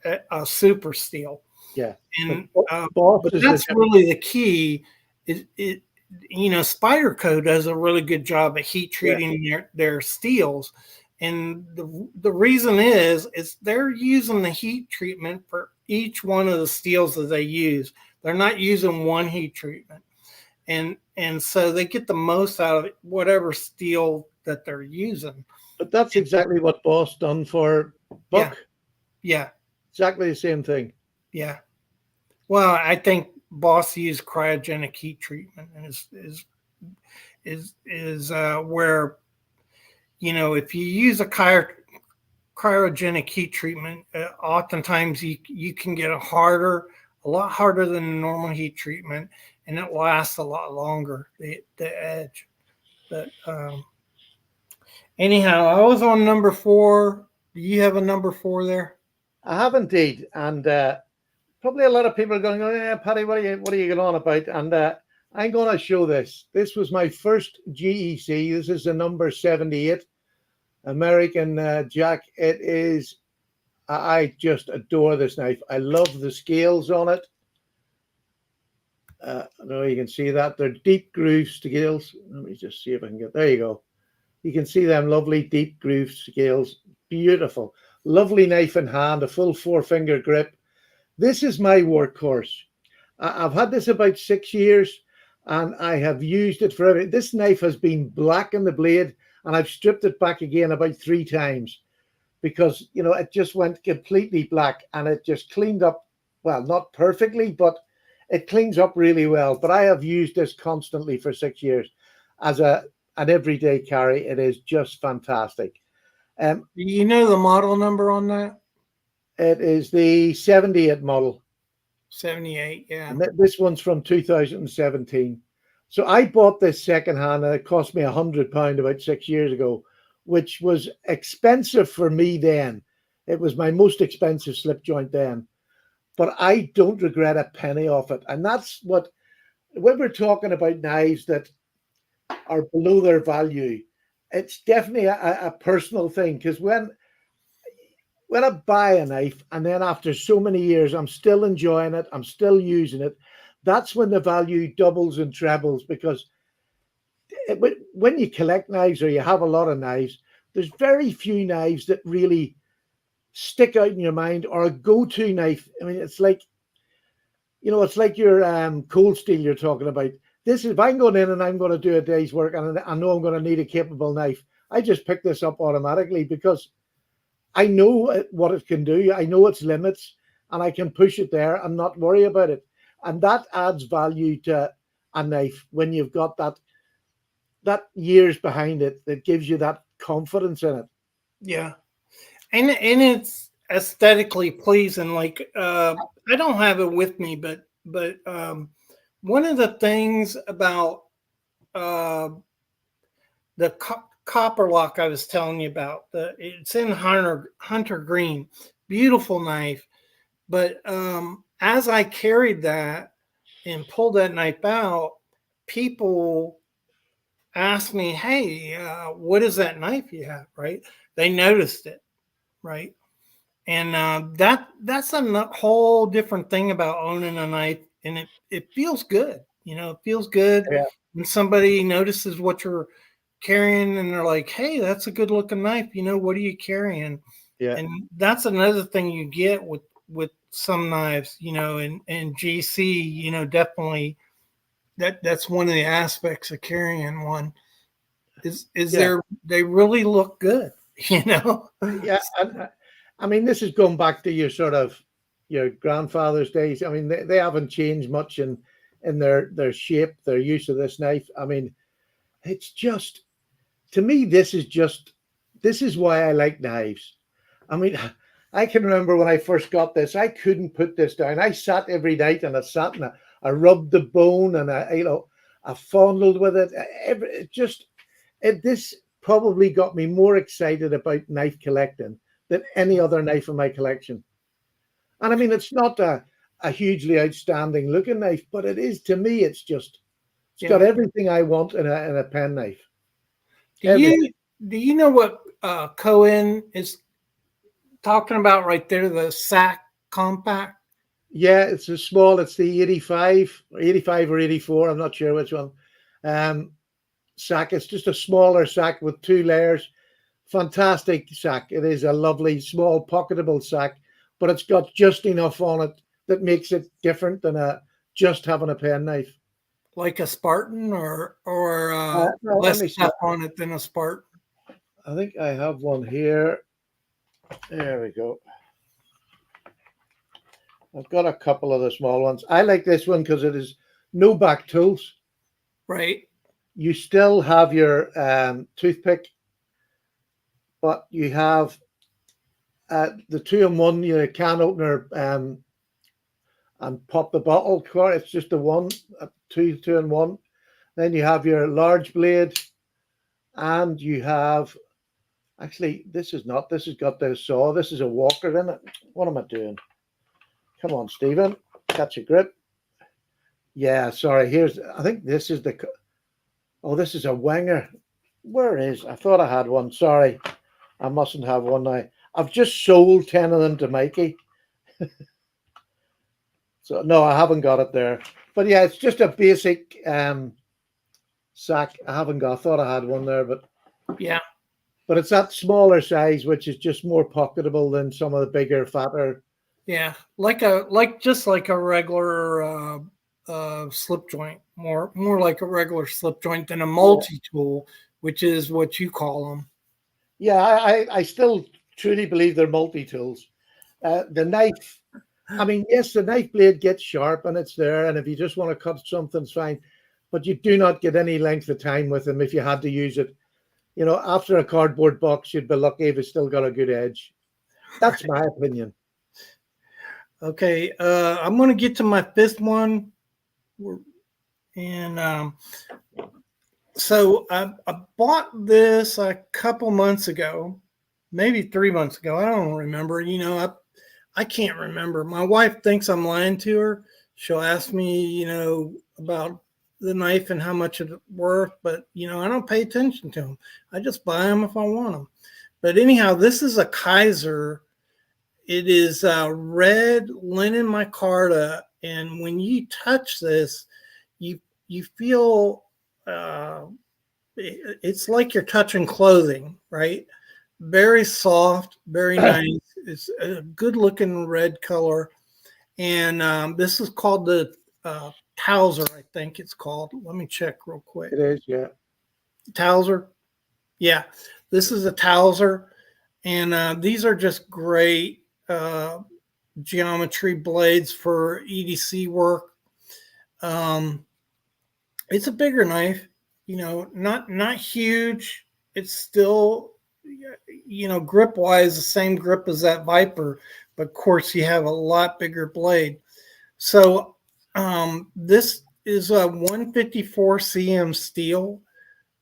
S2: a super steel.
S1: Yeah,
S2: and but that's really the key. Spyderco does a really good job at heat treating their steels, and the reason is they're using the heat treatment for each one of the steels that they use. They're not using one heat treatment, and so they get the most out of whatever steel that they're using.
S1: But that's exactly what Boss done for
S2: Yeah,
S1: Buck.
S2: yeah,
S1: Exactly the same thing.
S2: yeah. Well, I think Boss used cryogenic heat treatment, and is where, if you use a cryogenic heat treatment, oftentimes you can get a lot harder than a normal heat treatment, and it lasts a lot longer, the edge. But anyhow, I was on number 4. Do you have a number 4 there?
S1: I have indeed, and probably a lot of people are going, "Oh yeah, Paddy, what are you going on about?" And I'm going to show this. This was my first GEC. This is the number 78 American Jack. It is. I just adore this knife. I love the scales on it. I don't know you can see that. They're deep groove scales. Let me just see if I can get. There you go. You can see them lovely deep groove scales. Beautiful. Lovely knife in hand, a full 4-finger grip. This is my workhorse. I've had this about 6 years, and I have used it for everything. This knife has been black in the blade, and I've stripped it back again about 3 times because, it just went completely black, and it just cleaned up, well, not perfectly, but it cleans up really well. But I have used this constantly for 6 years as an everyday carry. It is just fantastic.
S2: Do you know the model number on that?
S1: It is the 78 model.
S2: 78, yeah.
S1: And this one's from 2017. So I bought this secondhand, and it cost me £100 about 6 years ago, which was expensive for me then. It was my most expensive slip joint then. But I don't regret a penny of it. And that's when we're talking about knives that are below their value, it's definitely a personal thing. Because when I buy a knife and then after so many years, I'm still enjoying it, I'm still using it, that's when the value doubles and trebles. Because when you collect knives or you have a lot of knives, there's very few knives that really stick out in your mind or a go-to knife. I mean, it's like, it's like your cold steel you're talking about. This is, if I'm going in and I'm going to do a day's work and I know I'm going to need a capable knife, I just pick this up automatically because I know what it can do. I know its limits, and I can push it there and not worry about it. And that adds value to a knife when you've got that years behind it that gives you that confidence in it.
S2: Yeah, and it's aesthetically pleasing. Like I don't have it with me, but one of the things about the copper lock I was telling you about, it's in hunter green, beautiful knife. But as I carried that and pulled that knife out, people asked me, "Hey, what is that knife you have?" Right? They noticed it, right? And that's a whole different thing about owning a knife, and it feels good. It feels good
S1: Yeah.
S2: when somebody notices what you're carrying, and they're like, "Hey, that's a good looking knife. What are you carrying?"
S1: Yeah.
S2: And that's another thing you get with some knives, and GC, definitely that's one of the aspects of carrying one is
S1: Yeah.
S2: they really look good,
S1: Yeah. And I mean, this is going back to your grandfather's days. I mean, they haven't changed much in their shape, their use of this knife. I mean, it's just, to me, this is why I like knives. I mean, I can remember when I first got this, I couldn't put this down. I sat every night and I sat and I rubbed the bone and I fondled with it. This probably got me more excited about knife collecting than any other knife in my collection. And I mean, it's not a hugely outstanding looking knife, but it is, to me, it's got everything I want in a pen knife.
S2: Do you know what Cohen is talking about right there? The SAC compact.
S1: Yeah, it's it's the 85 or 84. I'm not sure which one. Sack. It's just a smaller sack with 2 layers. Fantastic sack. It is a lovely, small, pocketable sack, but it's got just enough on it that makes it different than a just having a pen knife.
S2: Like a Spartan, or
S1: No, let
S2: less
S1: me see.
S2: stuff on it than a Spartan?
S1: I think I have one here. There we go. I've got a couple of the small ones. I like this one because it is no back tools.
S2: Right.
S1: You still have your toothpick, but you have the two-in-one, can opener, and pop the bottle cord. It's just the one, two-in-one. Then you have your large blade, and you have, actually, this has got the saw. This is a walker in it. What am I doing? Come on, Stephen, catch a grip. Yeah, sorry. I think this is this is a winger. Where is? I thought I had one. Sorry, I mustn't have one now. I've just sold 10 of them to Mikey. So no, I haven't got it there. But yeah, it's just a basic sack. I thought I had one there, but
S2: Yeah.
S1: But it's that smaller size, which is just more pocketable than some of the bigger, fatter.
S2: Yeah, just like a regular slip joint, more like a regular slip joint than a multi-tool, which is what you call them.
S1: Yeah, I still truly believe they're multi-tools. The knife, I mean, yes, the knife blade gets sharp and it's there, and if you just want to cut something, it's fine. But you do not get any length of time with them if you had to use it. After a cardboard box, you'd be lucky if it's still got a good edge. That's my opinion.
S2: Okay, I'm going to get to my fifth one, and so I bought this a couple months ago, maybe 3 months ago. I don't remember. I can't remember. My wife thinks I'm lying to her. She'll ask me, about the knife and how much it's worth, but I don't pay attention to them. I just buy them if I want them. But anyhow, this is a Kizer. It is red linen micarta, and when you touch this, you feel it's like you're touching clothing, right? Very soft, very nice. It's a good looking red color, and this is called the Towser, I think it's called. Let me check real quick.
S1: It is, yeah.
S2: Towser, yeah. This is a Towser, and these are just great geometry blades for EDC work. It's a bigger knife, not huge. It's still, grip wise, the same grip as that Viper, but of course you have a lot bigger blade. So this is a 154 cm steel.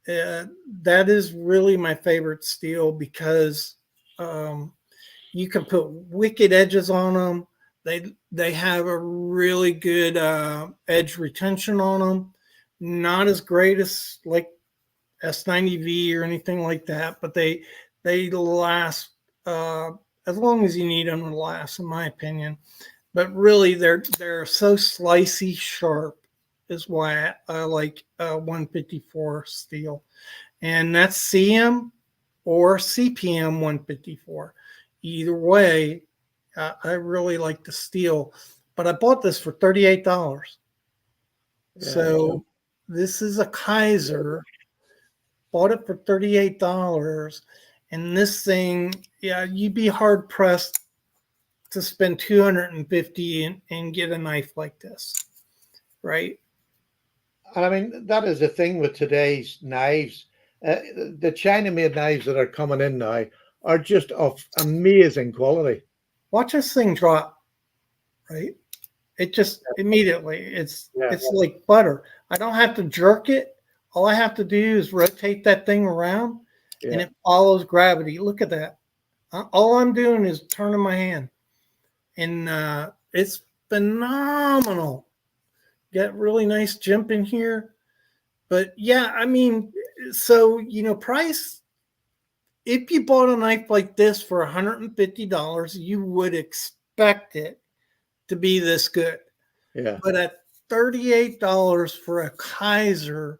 S2: That is really my favorite steel because you can put wicked edges on them. They have a really good edge retention on them. Not as great as like S90V or anything like that, but they last as long as you need them to last, in my opinion. But really, they're so slicey sharp is why I like 154 steel, and that's CM or CPM 154. Either way, I really like the steel, but I bought this for $38. So this is a Kizer. Bought it for $38, and this thing, yeah, you'd be hard pressed to spend $250 and get a knife like this, right?
S1: I mean, that is the thing with today's knives. The China-made knives that are coming in now are just of amazing quality.
S2: Watch this thing drop, right? It just immediately, it's like butter. I don't have to jerk it. All I have to do is rotate that thing around, and it follows gravity. Look at that. All I'm doing is turning my hand, and it's phenomenal. Got really nice jump in here. But yeah, I mean, so, price, if you bought a knife like this for $150, you would expect it to be this good.
S1: Yeah.
S2: But at $38 for a Kizer,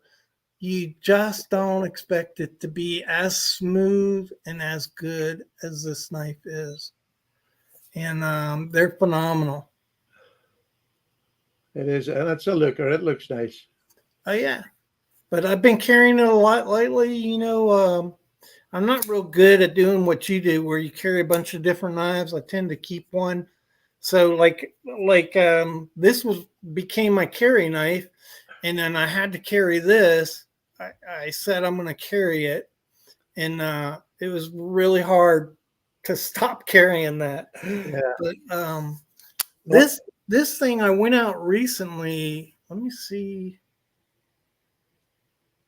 S2: you just don't expect it to be as smooth and as good as this knife is. And they're phenomenal.
S1: It is, and it's a looker. It looks nice.
S2: Oh yeah, but I've been carrying it a lot lately. I'm not real good at doing what you do, where you carry a bunch of different knives. I tend to keep one. So this was became my carry knife, and then I had to carry this. I said I'm going to carry it, and it was really hard to stop carrying that.
S1: Yeah.
S2: But
S1: Well,
S2: this thing I went out recently. Let me see.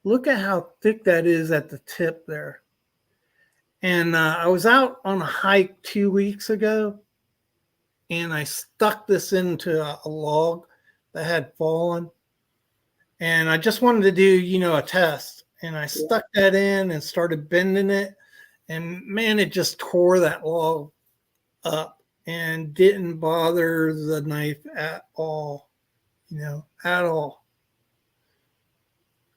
S2: Look at how thick that is at the tip there. And I was out on a hike 2 weeks ago, and I stuck this into a log that had fallen. And I just wanted to do, a test. And I stuck that in and started bending it. And man, it just tore that log up and didn't bother the knife at all, at all.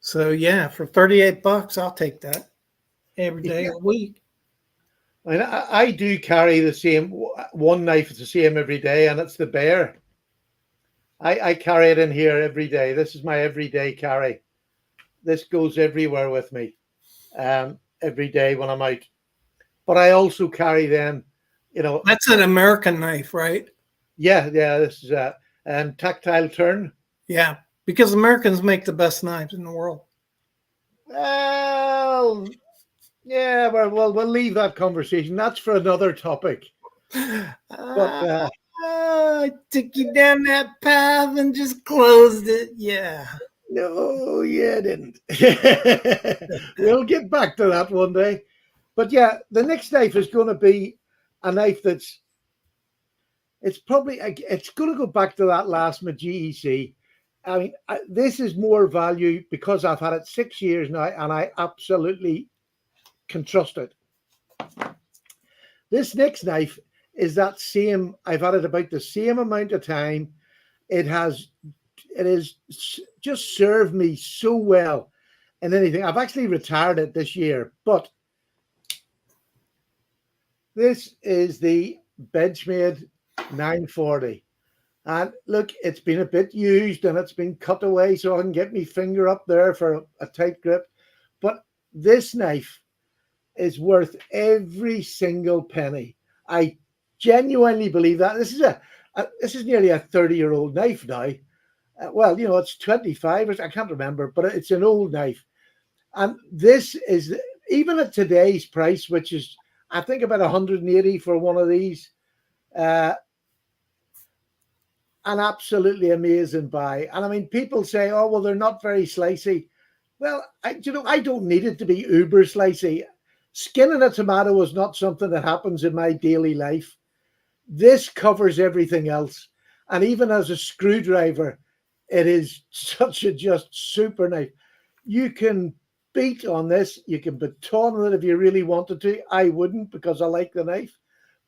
S2: So yeah, for $38, I'll take that every day of the week.
S1: I do carry the same one knife. It's the same every day, and it's the bear. I carry it in here every day. This is my everyday carry. This goes everywhere with me, every day when I'm out. But I also carry then,
S2: That's an American knife, right?
S1: Yeah. This is a tactile turn.
S2: Yeah, because Americans make the best knives in the world.
S1: Well, yeah. Well, we'll leave that conversation. That's for another topic. But
S2: I took you down that path and just closed it. Yeah.
S1: no, you didn't. We'll get back to that one day. But yeah, the next knife is going to be a knife it's going to go back to that last my GEC. I mean, this is more value because I've had it 6 years now, and I absolutely can trust it. This next knife is that same. I've had it about the same amount of time. It has just served me so well in anything. I've actually retired it this year, but this is the Benchmade 940. And look, it's been a bit used and it's been cut away so I can get my finger up there for a tight grip. But this knife is worth every single penny. I genuinely believe that. This is nearly a 30-year-old knife now. Well, it's 25. I can't remember, but it's an old knife. And this is, even at today's price, which is, I think, about 180 for one of these, an absolutely amazing buy. And I mean, people say, oh, well, they're not very slicey. Well, I don't need it to be uber slicey. Skinning a tomato is not something that happens in my daily life. This covers everything else. And even as a screwdriver, it is such a just super knife. You can beat on this. You can baton on it if you really wanted to. I wouldn't, because I like the knife.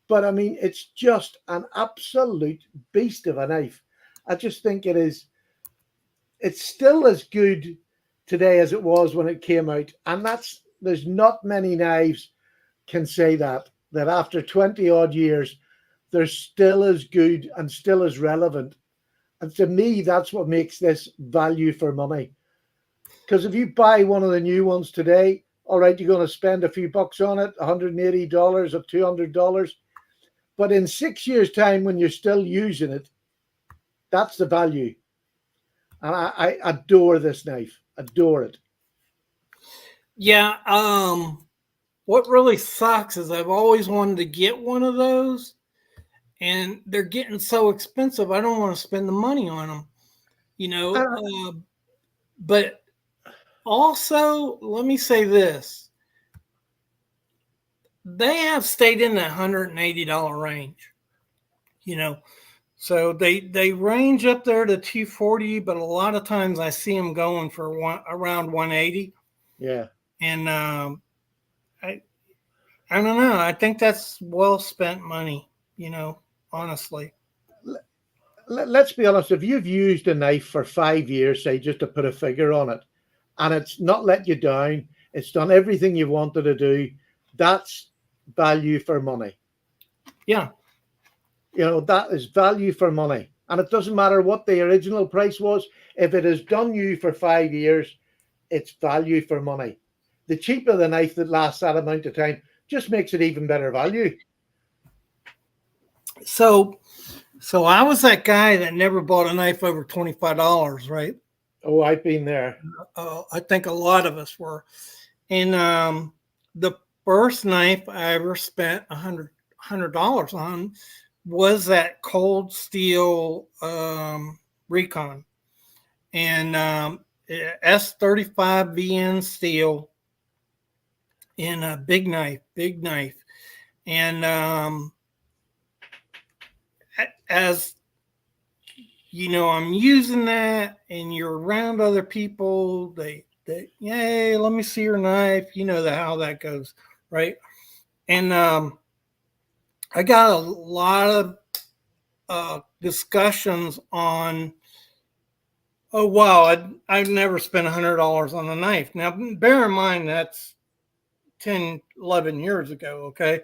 S1: But I mean, it's just an absolute beast of a knife. I just think it is. It's still as good today as it was when it came out. And there's not many knives can say that after 20 odd years, they're still as good and still as relevant. And to me, that's what makes this value for money. Because if you buy one of the new ones today, all right, you're going to spend a few bucks on it, $180 or $200. But in 6 years' time, when you're still using it, that's the value. And I adore this knife. Adore it.
S2: Yeah. What really sucks is I've always wanted to get one of those, and they're getting so expensive. I don't want to spend the money on them, but also, let me say this. They have stayed in that $180 range, so they range up there to $240, but a lot of times I see them going for around $180.
S1: Yeah.
S2: And I don't know. I think that's well spent money, honestly.
S1: Let's be honest. If you've used a knife for 5 years, say, just to put a figure on it, and it's not let you down, it's done everything you wanted to do, that's value for money.
S2: Yeah.
S1: That is value for money. And it doesn't matter what the original price was. If it has done you for 5 years, it's value for money. The cheaper the knife that lasts that amount of time just makes it even better value.
S2: So I was that guy that never bought a knife over $25, right?
S1: Oh, I've been there.
S2: I think a lot of us were. And the first knife I ever spent $100 on was that cold steel Recon, and S35 VN steel in a big knife. And as you know, I'm using that, and you're around other people. They, hey, let me see your knife. You know how that goes, right? And I got a lot of discussions on, oh wow, I'd never spent $100 on a knife. Now, bear in mind that's 10, 11 years ago, okay?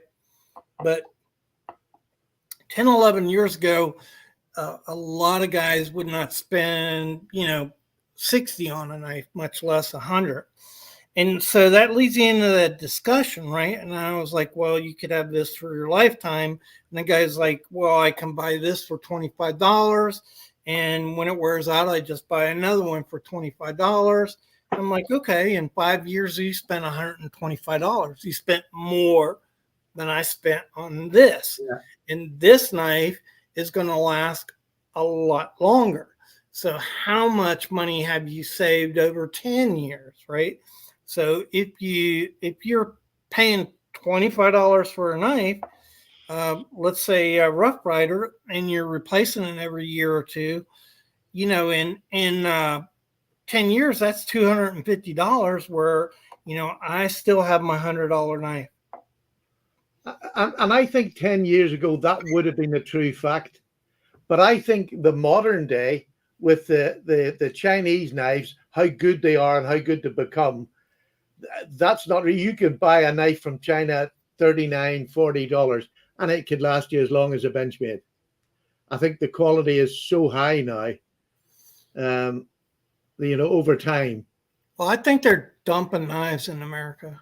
S2: But 10, 11 years ago, a lot of guys would not spend, 60 on a knife, much less 100. And so that leads you into that discussion, right? And I was like, well, you could have this for your lifetime. And the guy's like, well, I can buy this for $25. And when it wears out, I just buy another one for $25. I'm like, okay, in 5 years, you spent $125. You spent more than I spent on this.
S1: Yeah.
S2: And this knife is going to last a lot longer. So how much money have you saved over 10 years, right? So if you're paying $25 for a knife, let's say a Rough Rider, and you're replacing it every year or two, in 10 years, that's $250 where, I still have my $100 knife.
S1: And I think 10 years ago, that would have been a true fact. But I think the modern day, with the Chinese knives, how good they are and how good they've become, that's not really. You could buy a knife from China at $39, $40, and it could last you as long as a Benchmade. I think the quality is so high now, over time.
S2: Well, I think they're dumping knives in America.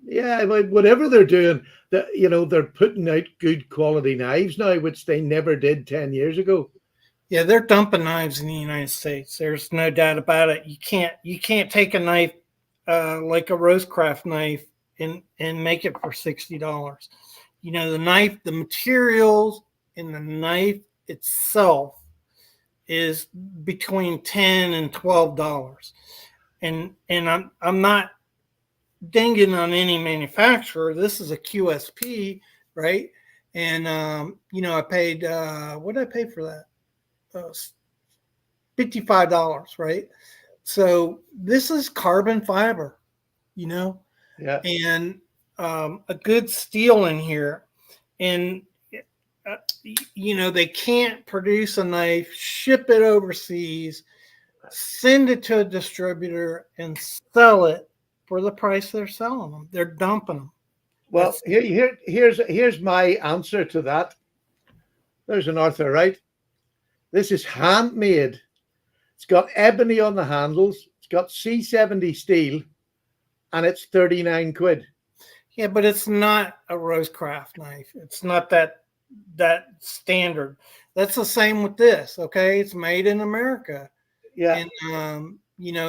S1: Yeah, whatever they're doing, they're putting out good quality knives now, which they never did 10 years ago.
S2: Yeah, they're dumping knives in the United States. There's no doubt about it. You can't take a knife like a Rosecraft knife and make it for $60. The knife, the materials in the knife itself is between $10 and $12. And I'm not dinging on any manufacturer. This is a QSP, right? And I paid what did I pay for that? $55, right? So this is carbon fiber, yeah, and a good steel in here. And they can't produce a knife, ship it overseas, send it to a distributor, and sell it for the price they're selling them. They're dumping them.
S1: Well, here's my answer to that. There's an Arthur, right? This is handmade. It's got ebony on the handles. It's got C70 steel, and it's 39 quid.
S2: Yeah, but it's not a Rosecraft knife. It's not that standard. That's the same with this. Okay, it's made in America.
S1: Yeah,
S2: and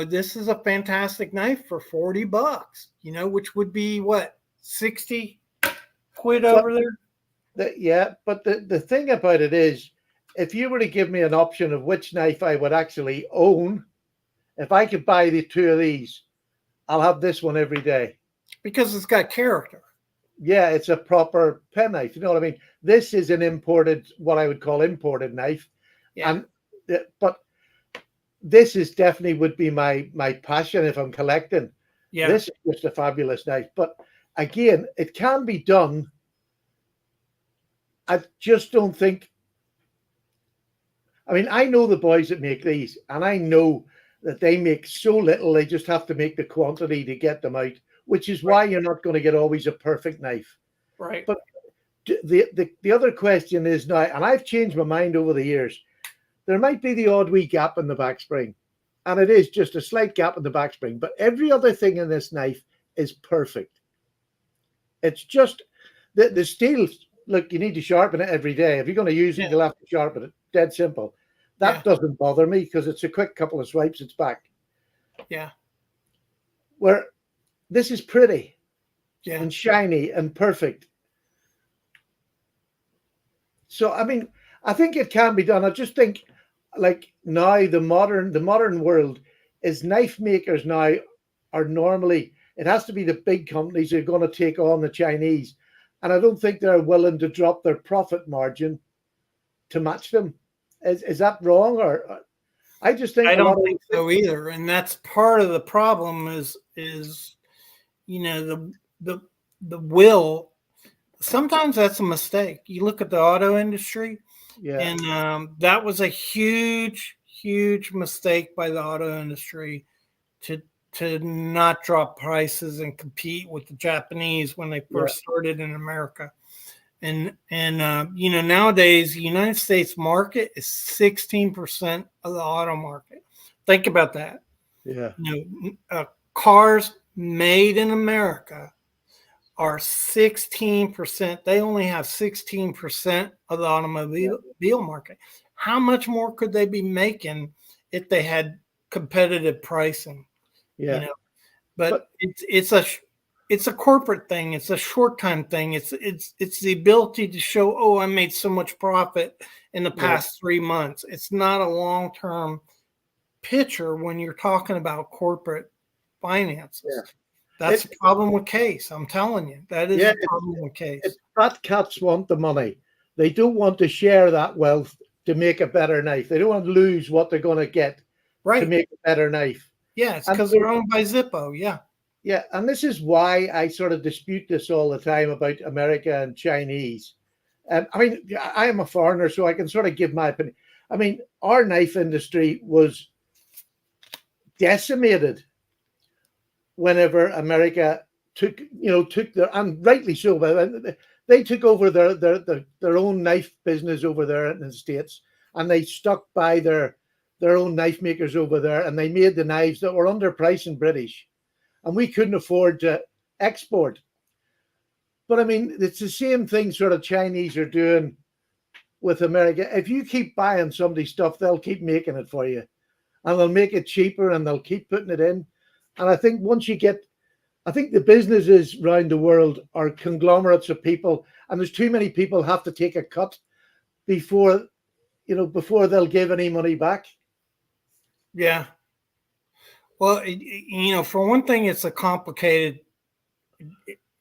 S2: this is a fantastic knife for $40. Which would be what, 60 quid over there.
S1: But the thing about it is, if you were to give me an option of which knife I would actually own, if I could buy the two of these, I'll have this one every day.
S2: Because it's got character.
S1: Yeah, it's a proper penknife. You know what I mean? This is an imported, what I would call imported knife.
S2: Yeah.
S1: But this is definitely would be my passion if I'm collecting.
S2: Yeah.
S1: This is just a fabulous knife. But again, it can be done. I just don't think. I mean, I know the boys that make these, and I know that they make so little, they just have to make the quantity to get them out, which is why you're not going to get always a perfect knife.
S2: Right.
S1: But the other question is now, and I've changed my mind over the years, there might be the odd wee gap in the back spring, and it is just a slight gap in the back spring, but every other thing in this knife is perfect. It's just the steel. Look, you need to sharpen it every day. If you're going to use it, you'll have to sharpen it. Dead simple. That doesn't bother me because it's a quick couple of swipes, it's back.
S2: Yeah.
S1: Where this is pretty
S2: and
S1: shiny and perfect. So, I mean, I think it can be done. I just think, like, now the modern world is knife makers now are normally, it has to be the big companies who are going to take on the Chinese. And I don't think they're willing to drop their profit margin to match them. Is that wrong? Or I just think
S2: I don't think so either. And that's part of the problem is the will. Sometimes that's a mistake. You look at the auto industry, and that was a huge mistake by the auto industry to not drop prices and compete with the Japanese when they first started in America. And nowadays the United States market is 16% of the auto market. Think about that.
S1: Yeah.
S2: Cars made in America are 16%. They only have 16% of the automobile market. How much more could they be making if they had competitive pricing?
S1: Yeah.
S2: But it's a corporate thing. It's a short-time thing. It's the ability to show, oh, I made so much profit in the past 3 months. It's not a long-term picture when you're talking about corporate finances.
S1: Yeah.
S2: That's the problem with Case. I'm telling you, that is the problem with Case.
S1: Fat cats want the money. They don't want to share that wealth to make a better knife. They don't want to lose what they're going to get to make a better knife.
S2: Yeah, it's because they're owned by Zippo. Yeah.
S1: Yeah, and this is why I sort of dispute this all the time about America and Chinese. I mean, I am a foreigner, so I can sort of give my opinion. I mean, our knife industry was decimated whenever America took their, and rightly so, but they took over their own knife business over there in the States, and they stuck by their own knife makers over there, and they made the knives that were underpriced in British, and we couldn't afford to export. But I mean, it's the same thing sort of Chinese are doing with America. If you keep buying somebody's stuff, they'll keep making it for you, and they'll make it cheaper, and they'll keep putting it in. And I think once you get, I think the businesses around the world are conglomerates of people, and there's too many people have to take a cut before they'll give any money back.
S2: Yeah. Well, for one thing, it's a complicated.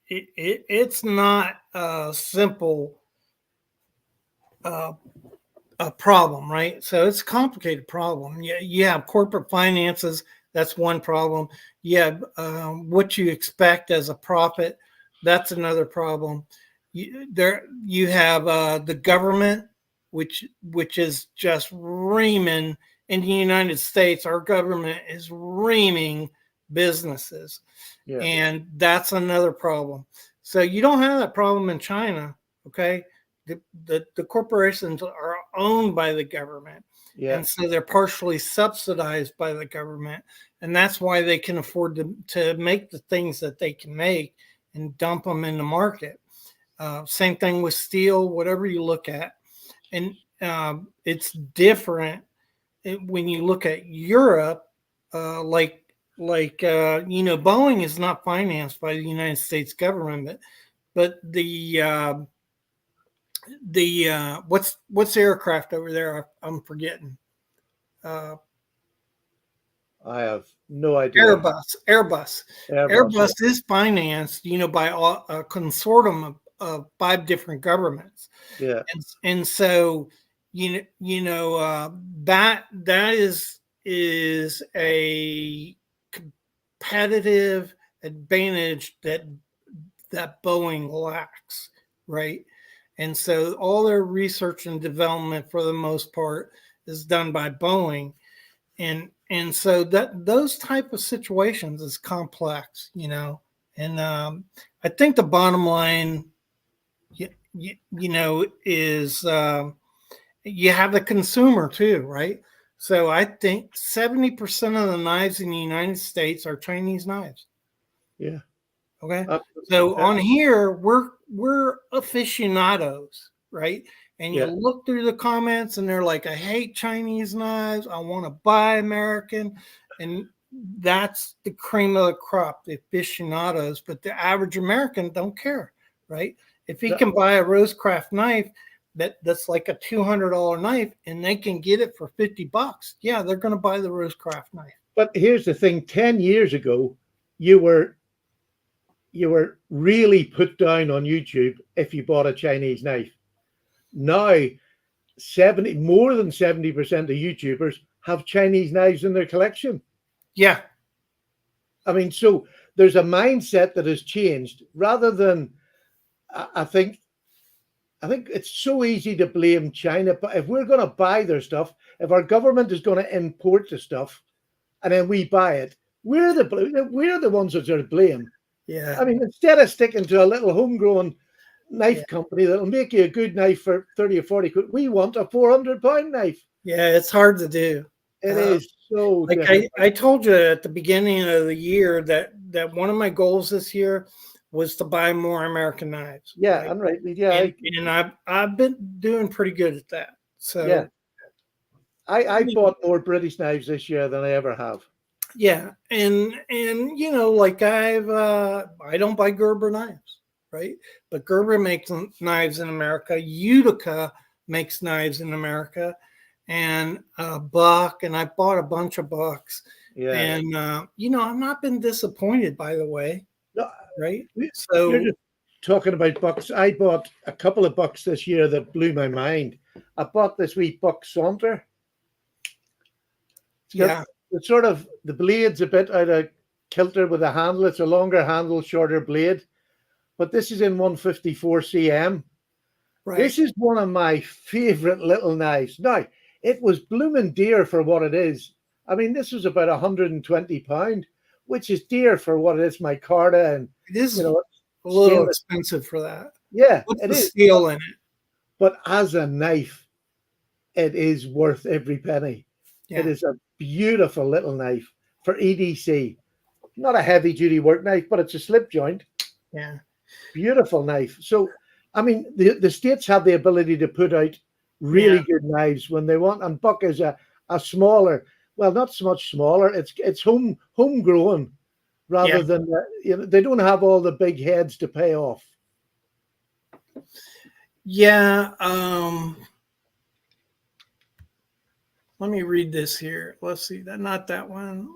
S2: It's not a simple a problem, right? So it's a complicated problem. You have corporate finances. That's one problem. You have what you expect as a profit. That's another problem. You have the government, which is just reaming. In the United States, our government is reaming businesses, and that's another problem. So you don't have that problem in China, okay? The corporations are owned by the government, and so they're partially subsidized by the government, and that's why they can afford to make the things that they can make and dump them in the market. Same thing with steel, whatever you look at, and it's different when you look at Europe. Boeing is not financed by the United States government, but the what's the aircraft over there? I'm forgetting.
S1: I have no idea.
S2: Airbus is financed, by a consortium of 5 different governments.
S1: Yeah,
S2: and so that is a competitive advantage that Boeing lacks, right? And so all their research and development, for the most part, is done by Boeing, and so that those type of situations is complex, and I think the bottom line, is you have the consumer too, right? So I think 70% of the knives in the United States are Chinese knives.
S1: Yeah.
S2: Okay.
S1: Absolutely.
S2: So on here, we're aficionados, right? And you
S1: Yeah.
S2: look through the comments and they're like, I hate Chinese knives, I want to buy American. And that's the cream of the crop, the aficionados, but the average American don't care, right? If he can buy a Rosecraft knife that's like a $200 knife and they can get it for $50, yeah, they're going to buy the Rosecraft knife.
S1: But here's the thing: 10 years ago, you were really put down on YouTube if you bought a Chinese knife. Now, 70 more than 70% of YouTubers have Chinese knives in their collection.
S2: Yeah.
S1: I mean, so there's a mindset that has changed. Rather than, I think it's so easy to blame China, but if we're going to buy their stuff, if our government is going to import the stuff, and then we buy it, we're the ones that are to blame.
S2: Yeah.
S1: I mean, instead of sticking to a little homegrown knife company that'll make you a good knife for 30 or 40 quid, we want a £400 knife.
S2: Yeah, it's hard to do.
S1: It is so
S2: like
S1: difficult.
S2: I told you at the beginning of the year that one of my goals this year was to buy more American knives.
S1: Yeah,
S2: right?
S1: and rightly, yeah.
S2: And I've been doing pretty good at that. So
S1: Yeah. I bought more British knives this year than I ever have.
S2: yeah, and you know, like I don't buy Gerber knives, right? But Gerber makes knives in America. Utica makes knives in America, and Buck, and I bought a bunch of Bucks.
S1: Yeah.
S2: And you know, I've not been disappointed, by the way,
S1: No,
S2: right?
S1: you're
S2: So
S1: just talking about bucks. I bought a couple of bucks this year that blew my mind. I bought this wee buck saunter.
S2: yeah,
S1: It's sort of, the blade's a bit out of kilter with the handle. It's a longer handle, shorter blade. But this is in 154 cm.
S2: right.
S1: This is one of my favorite little knives. Now, it was blooming dear for what it is. I mean, this was about £120, which is dear for what it is, micarta, and
S2: It is
S1: you know,
S2: a little
S1: stainless.
S2: expensive for that.
S1: Yeah,
S2: What's
S1: it
S2: the
S1: is.
S2: steel in it?
S1: But as a knife, it is worth every penny.
S2: Yeah,
S1: It is a beautiful little knife for EDC. Not a heavy duty work knife, but it's a slip joint.
S2: yeah,
S1: Beautiful knife. So, I mean, the States have the ability to put out really good knives when they want. And Buck is a smaller, well, not so much smaller. It's homegrown rather than, you know, they don't have all the big heads to pay off.
S2: yeah. Let me read this here. Let's see, not that one.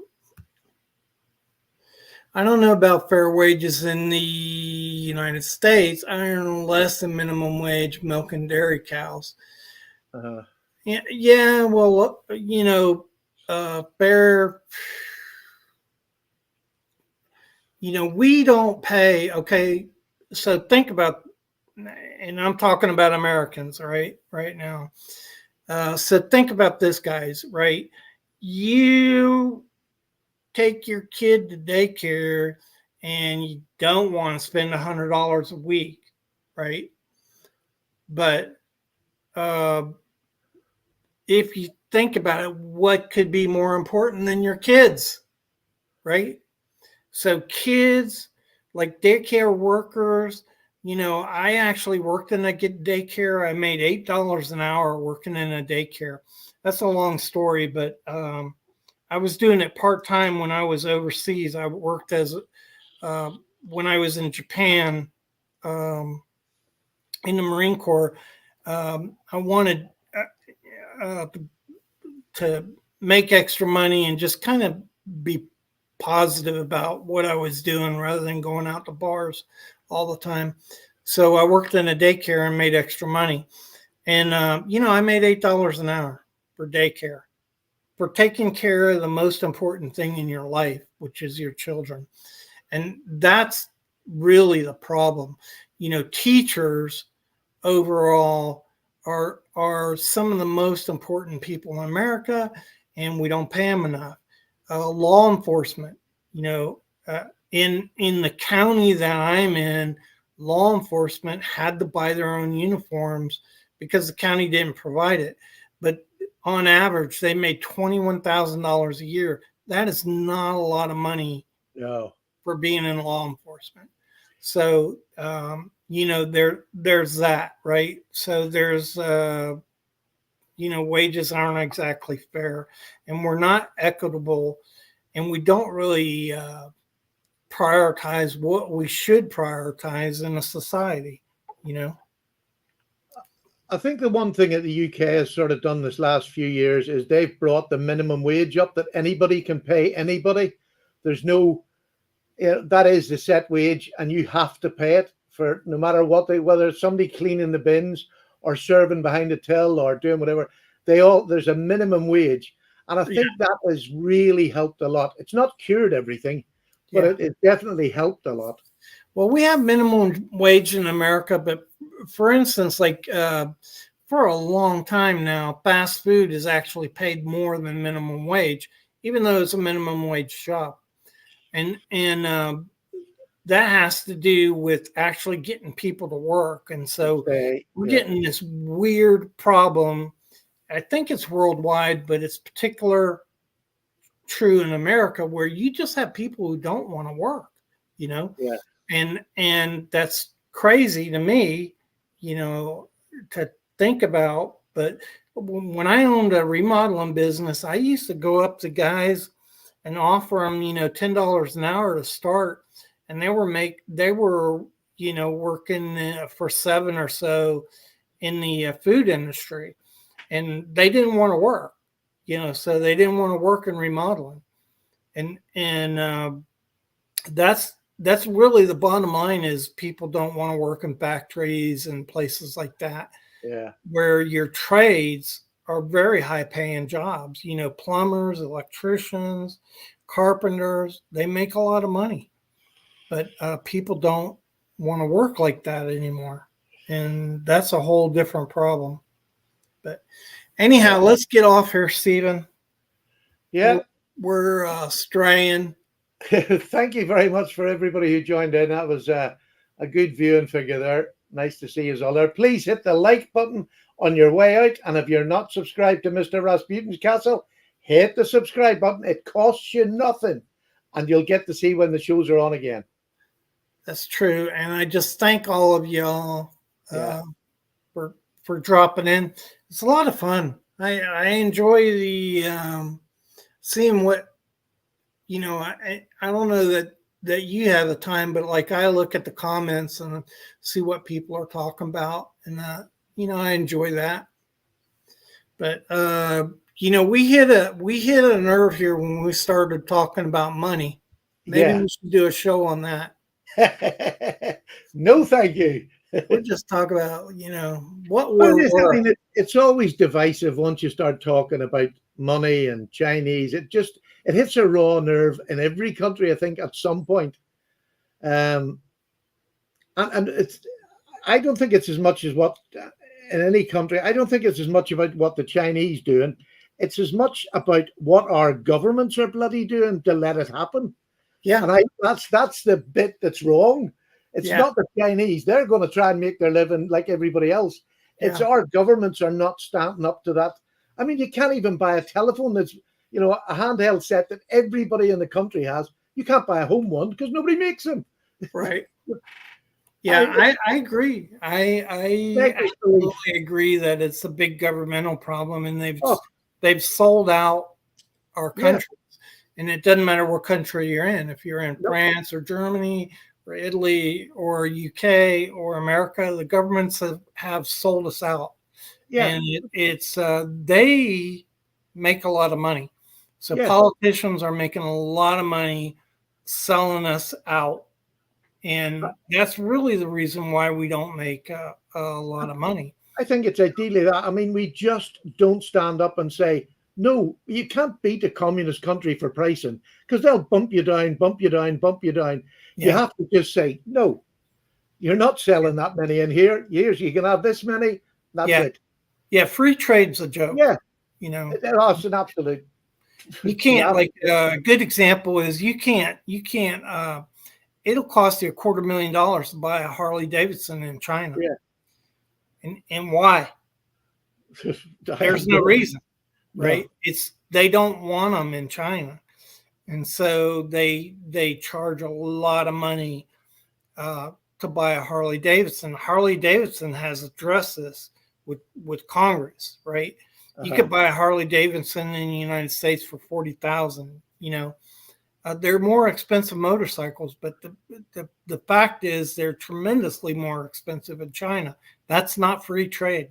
S2: I don't know about fair wages in the United States. I earn less than minimum wage milking dairy cows. Yeah, well, you know, fair, you know, we don't pay. Okay, so think about, and I'm talking about Americans, right now. So think about this, guys, right? You take your kid to daycare and you don't want to spend $100 a week, right? But if you think about it, what could be more important than your kids, right? So kids, like daycare workers, you know, I actually worked in a daycare. I made $8 an hour working in a daycare. That's a long story, but I was doing it part-time when I was overseas. I worked as when I was in Japan in the Marine Corps. I wanted to make extra money and just kind of be positive about what I was doing rather than going out to bars all the time. So I worked in a daycare and made extra money. And, you know, I made $8 an hour for daycare, for taking care of the most important thing in your life, which is your children. And that's really the problem. You know, teachers overall are some of the most important people in America, and we don't pay them enough. Law enforcement, you know, in the county that I'm in, law enforcement had to buy their own uniforms because the county didn't provide it. But on average, they made $21,000 a year. That is not a lot of money
S1: No.
S2: for being in law enforcement. So, there's that, right? So there's, wages aren't exactly fair, and we're not equitable, and we don't really prioritize what we should prioritize in a society,
S1: I think the one thing that the UK has sort of done this last few years is they've brought the minimum wage up that anybody can pay anybody. There's no, that is the set wage, and you have to pay it for no matter what whether it's somebody cleaning the bins or serving behind the till or doing whatever. There's a minimum wage, and I think that has really helped a lot. It's not cured everything, but it definitely helped a lot.
S2: Well, we have minimum wage in America, but for instance, like for a long time now, fast food is actually paid more than minimum wage, even though it's a minimum wage job. And that has to do with actually getting people to work. And so we're getting this weird problem. I think it's worldwide, but it's true in America, where you just have people who don't want to work, and that's crazy to me, to think about. But when I owned a remodeling business, I used to go up to guys and offer them, $10 an hour to start, and they were working for 7 or so in the food industry, and they didn't want to work, so they didn't want to work in remodeling, and that's really the bottom line, is people don't want to work in factories and places like that, where your trades are very high paying jobs, plumbers, electricians, carpenters, they make a lot of money, but people don't want to work like that anymore. And that's a whole different problem. But anyhow, let's get off here, Stephen.
S1: Yeah.
S2: We're straying.
S1: Thank you very much for everybody who joined in. That was a good viewing figure there. Nice to see you all there. Please hit the like button on your way out. And if you're not subscribed to Mr. Rasputin's Castle, hit the subscribe button. It costs you nothing, and you'll get to see when the shows are on again.
S2: That's true. And I just thank all of y'all for dropping in. It's a lot of fun. I enjoy the seeing what, I don't know that you have the time, but like I look at the comments and see what people are talking about, and I enjoy that. But we hit a nerve here when we started talking about money. Maybe we should do a show on that.
S1: No, thank you.
S2: We'll just talk about what we're worth.
S1: I mean, it's always divisive once you start talking about money and Chinese. It hits a raw nerve in every country, I think, at some point. And I don't think it's as much as what in any country. I don't think it's as much about what the Chinese doing. It's as much about what our governments are bloody doing to let it happen.
S2: Yeah,
S1: and that's the bit that's wrong. It's not the Chinese. They're going to try and make their living like everybody else. It's our governments are not standing up to that. I mean, you can't even buy a telephone that's, a handheld set that everybody in the country has. You can't buy a home one because nobody makes them.
S2: Right. Yeah, I agree. I absolutely agree that it's a big governmental problem, and they've sold out our country. And it doesn't matter what country you're in. If you're in France or Germany or Italy or UK or America, the governments have sold us out. Yeah. And it's they make a lot of money. So politicians are making a lot of money selling us out. And that's really the reason why we don't make a lot of money.
S1: I think it's ideally that. I mean, we just don't stand up and say, no, you can't beat a communist country for pricing, because they'll bump you down, bump you down, bump you down. Yeah. You have to just say, no, you're not selling that many in here. Here's, you can have this many. That's it.
S2: Yeah, free trade's a joke.
S1: Yeah. It's an absolute.
S2: You can't, like, a good example is you can't, it'll cost you $250,000 to buy a Harley Davidson in China.
S1: Yeah.
S2: And why? There's no reason, right? No. They don't want them in China, and so they charge a lot of money to buy a Harley Davidson. Harley Davidson has addressed this with Congress, right? You could buy a Harley Davidson in the United States for $40,000. You know, they're more expensive motorcycles, but the fact is they're tremendously more expensive in China. That's not free trade.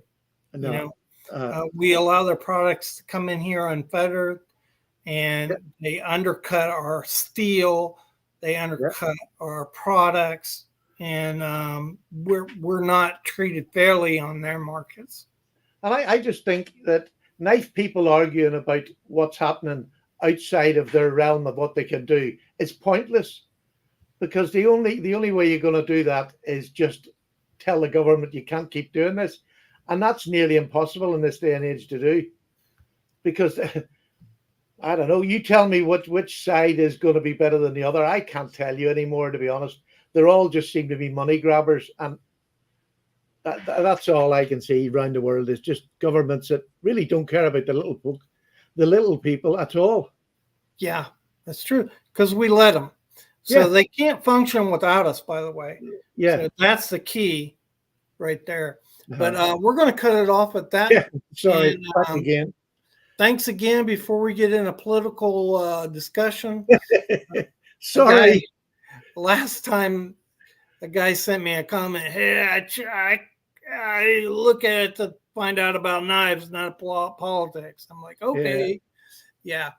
S2: No. You know, we allow their products to come in here unfettered, and they undercut our steel, they undercut our products, and we're not treated fairly on their markets.
S1: And I just think that knife people arguing about what's happening outside of their realm of what they can do, it's pointless, because the only way you're going to do that is just tell the government you can't keep doing this, and that's nearly impossible in this day and age to do, because I don't know, you tell me which side is going to be better than the other. I can't tell you anymore, to be honest. They're all just seem to be money grabbers, and that's all I can see around the world is just governments that really don't care about the little people at all.
S2: Yeah, that's true, because we let them. So they can't function without us, by the way.
S1: Yeah.
S2: So that's the key right there. But we're going to cut it off at that.
S1: Yeah. Sorry, back again.
S2: Thanks again before we get in a political discussion.
S1: Sorry.
S2: Last time a guy sent me a comment, hey, I look at it to find out about knives, not politics. I'm like, okay. Yeah.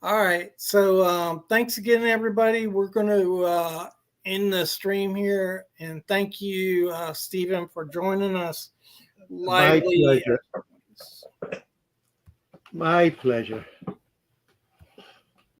S2: All right. So thanks again, everybody. We're going to end the stream here. And thank you, Stephen, for joining us.
S1: My pleasure. My pleasure.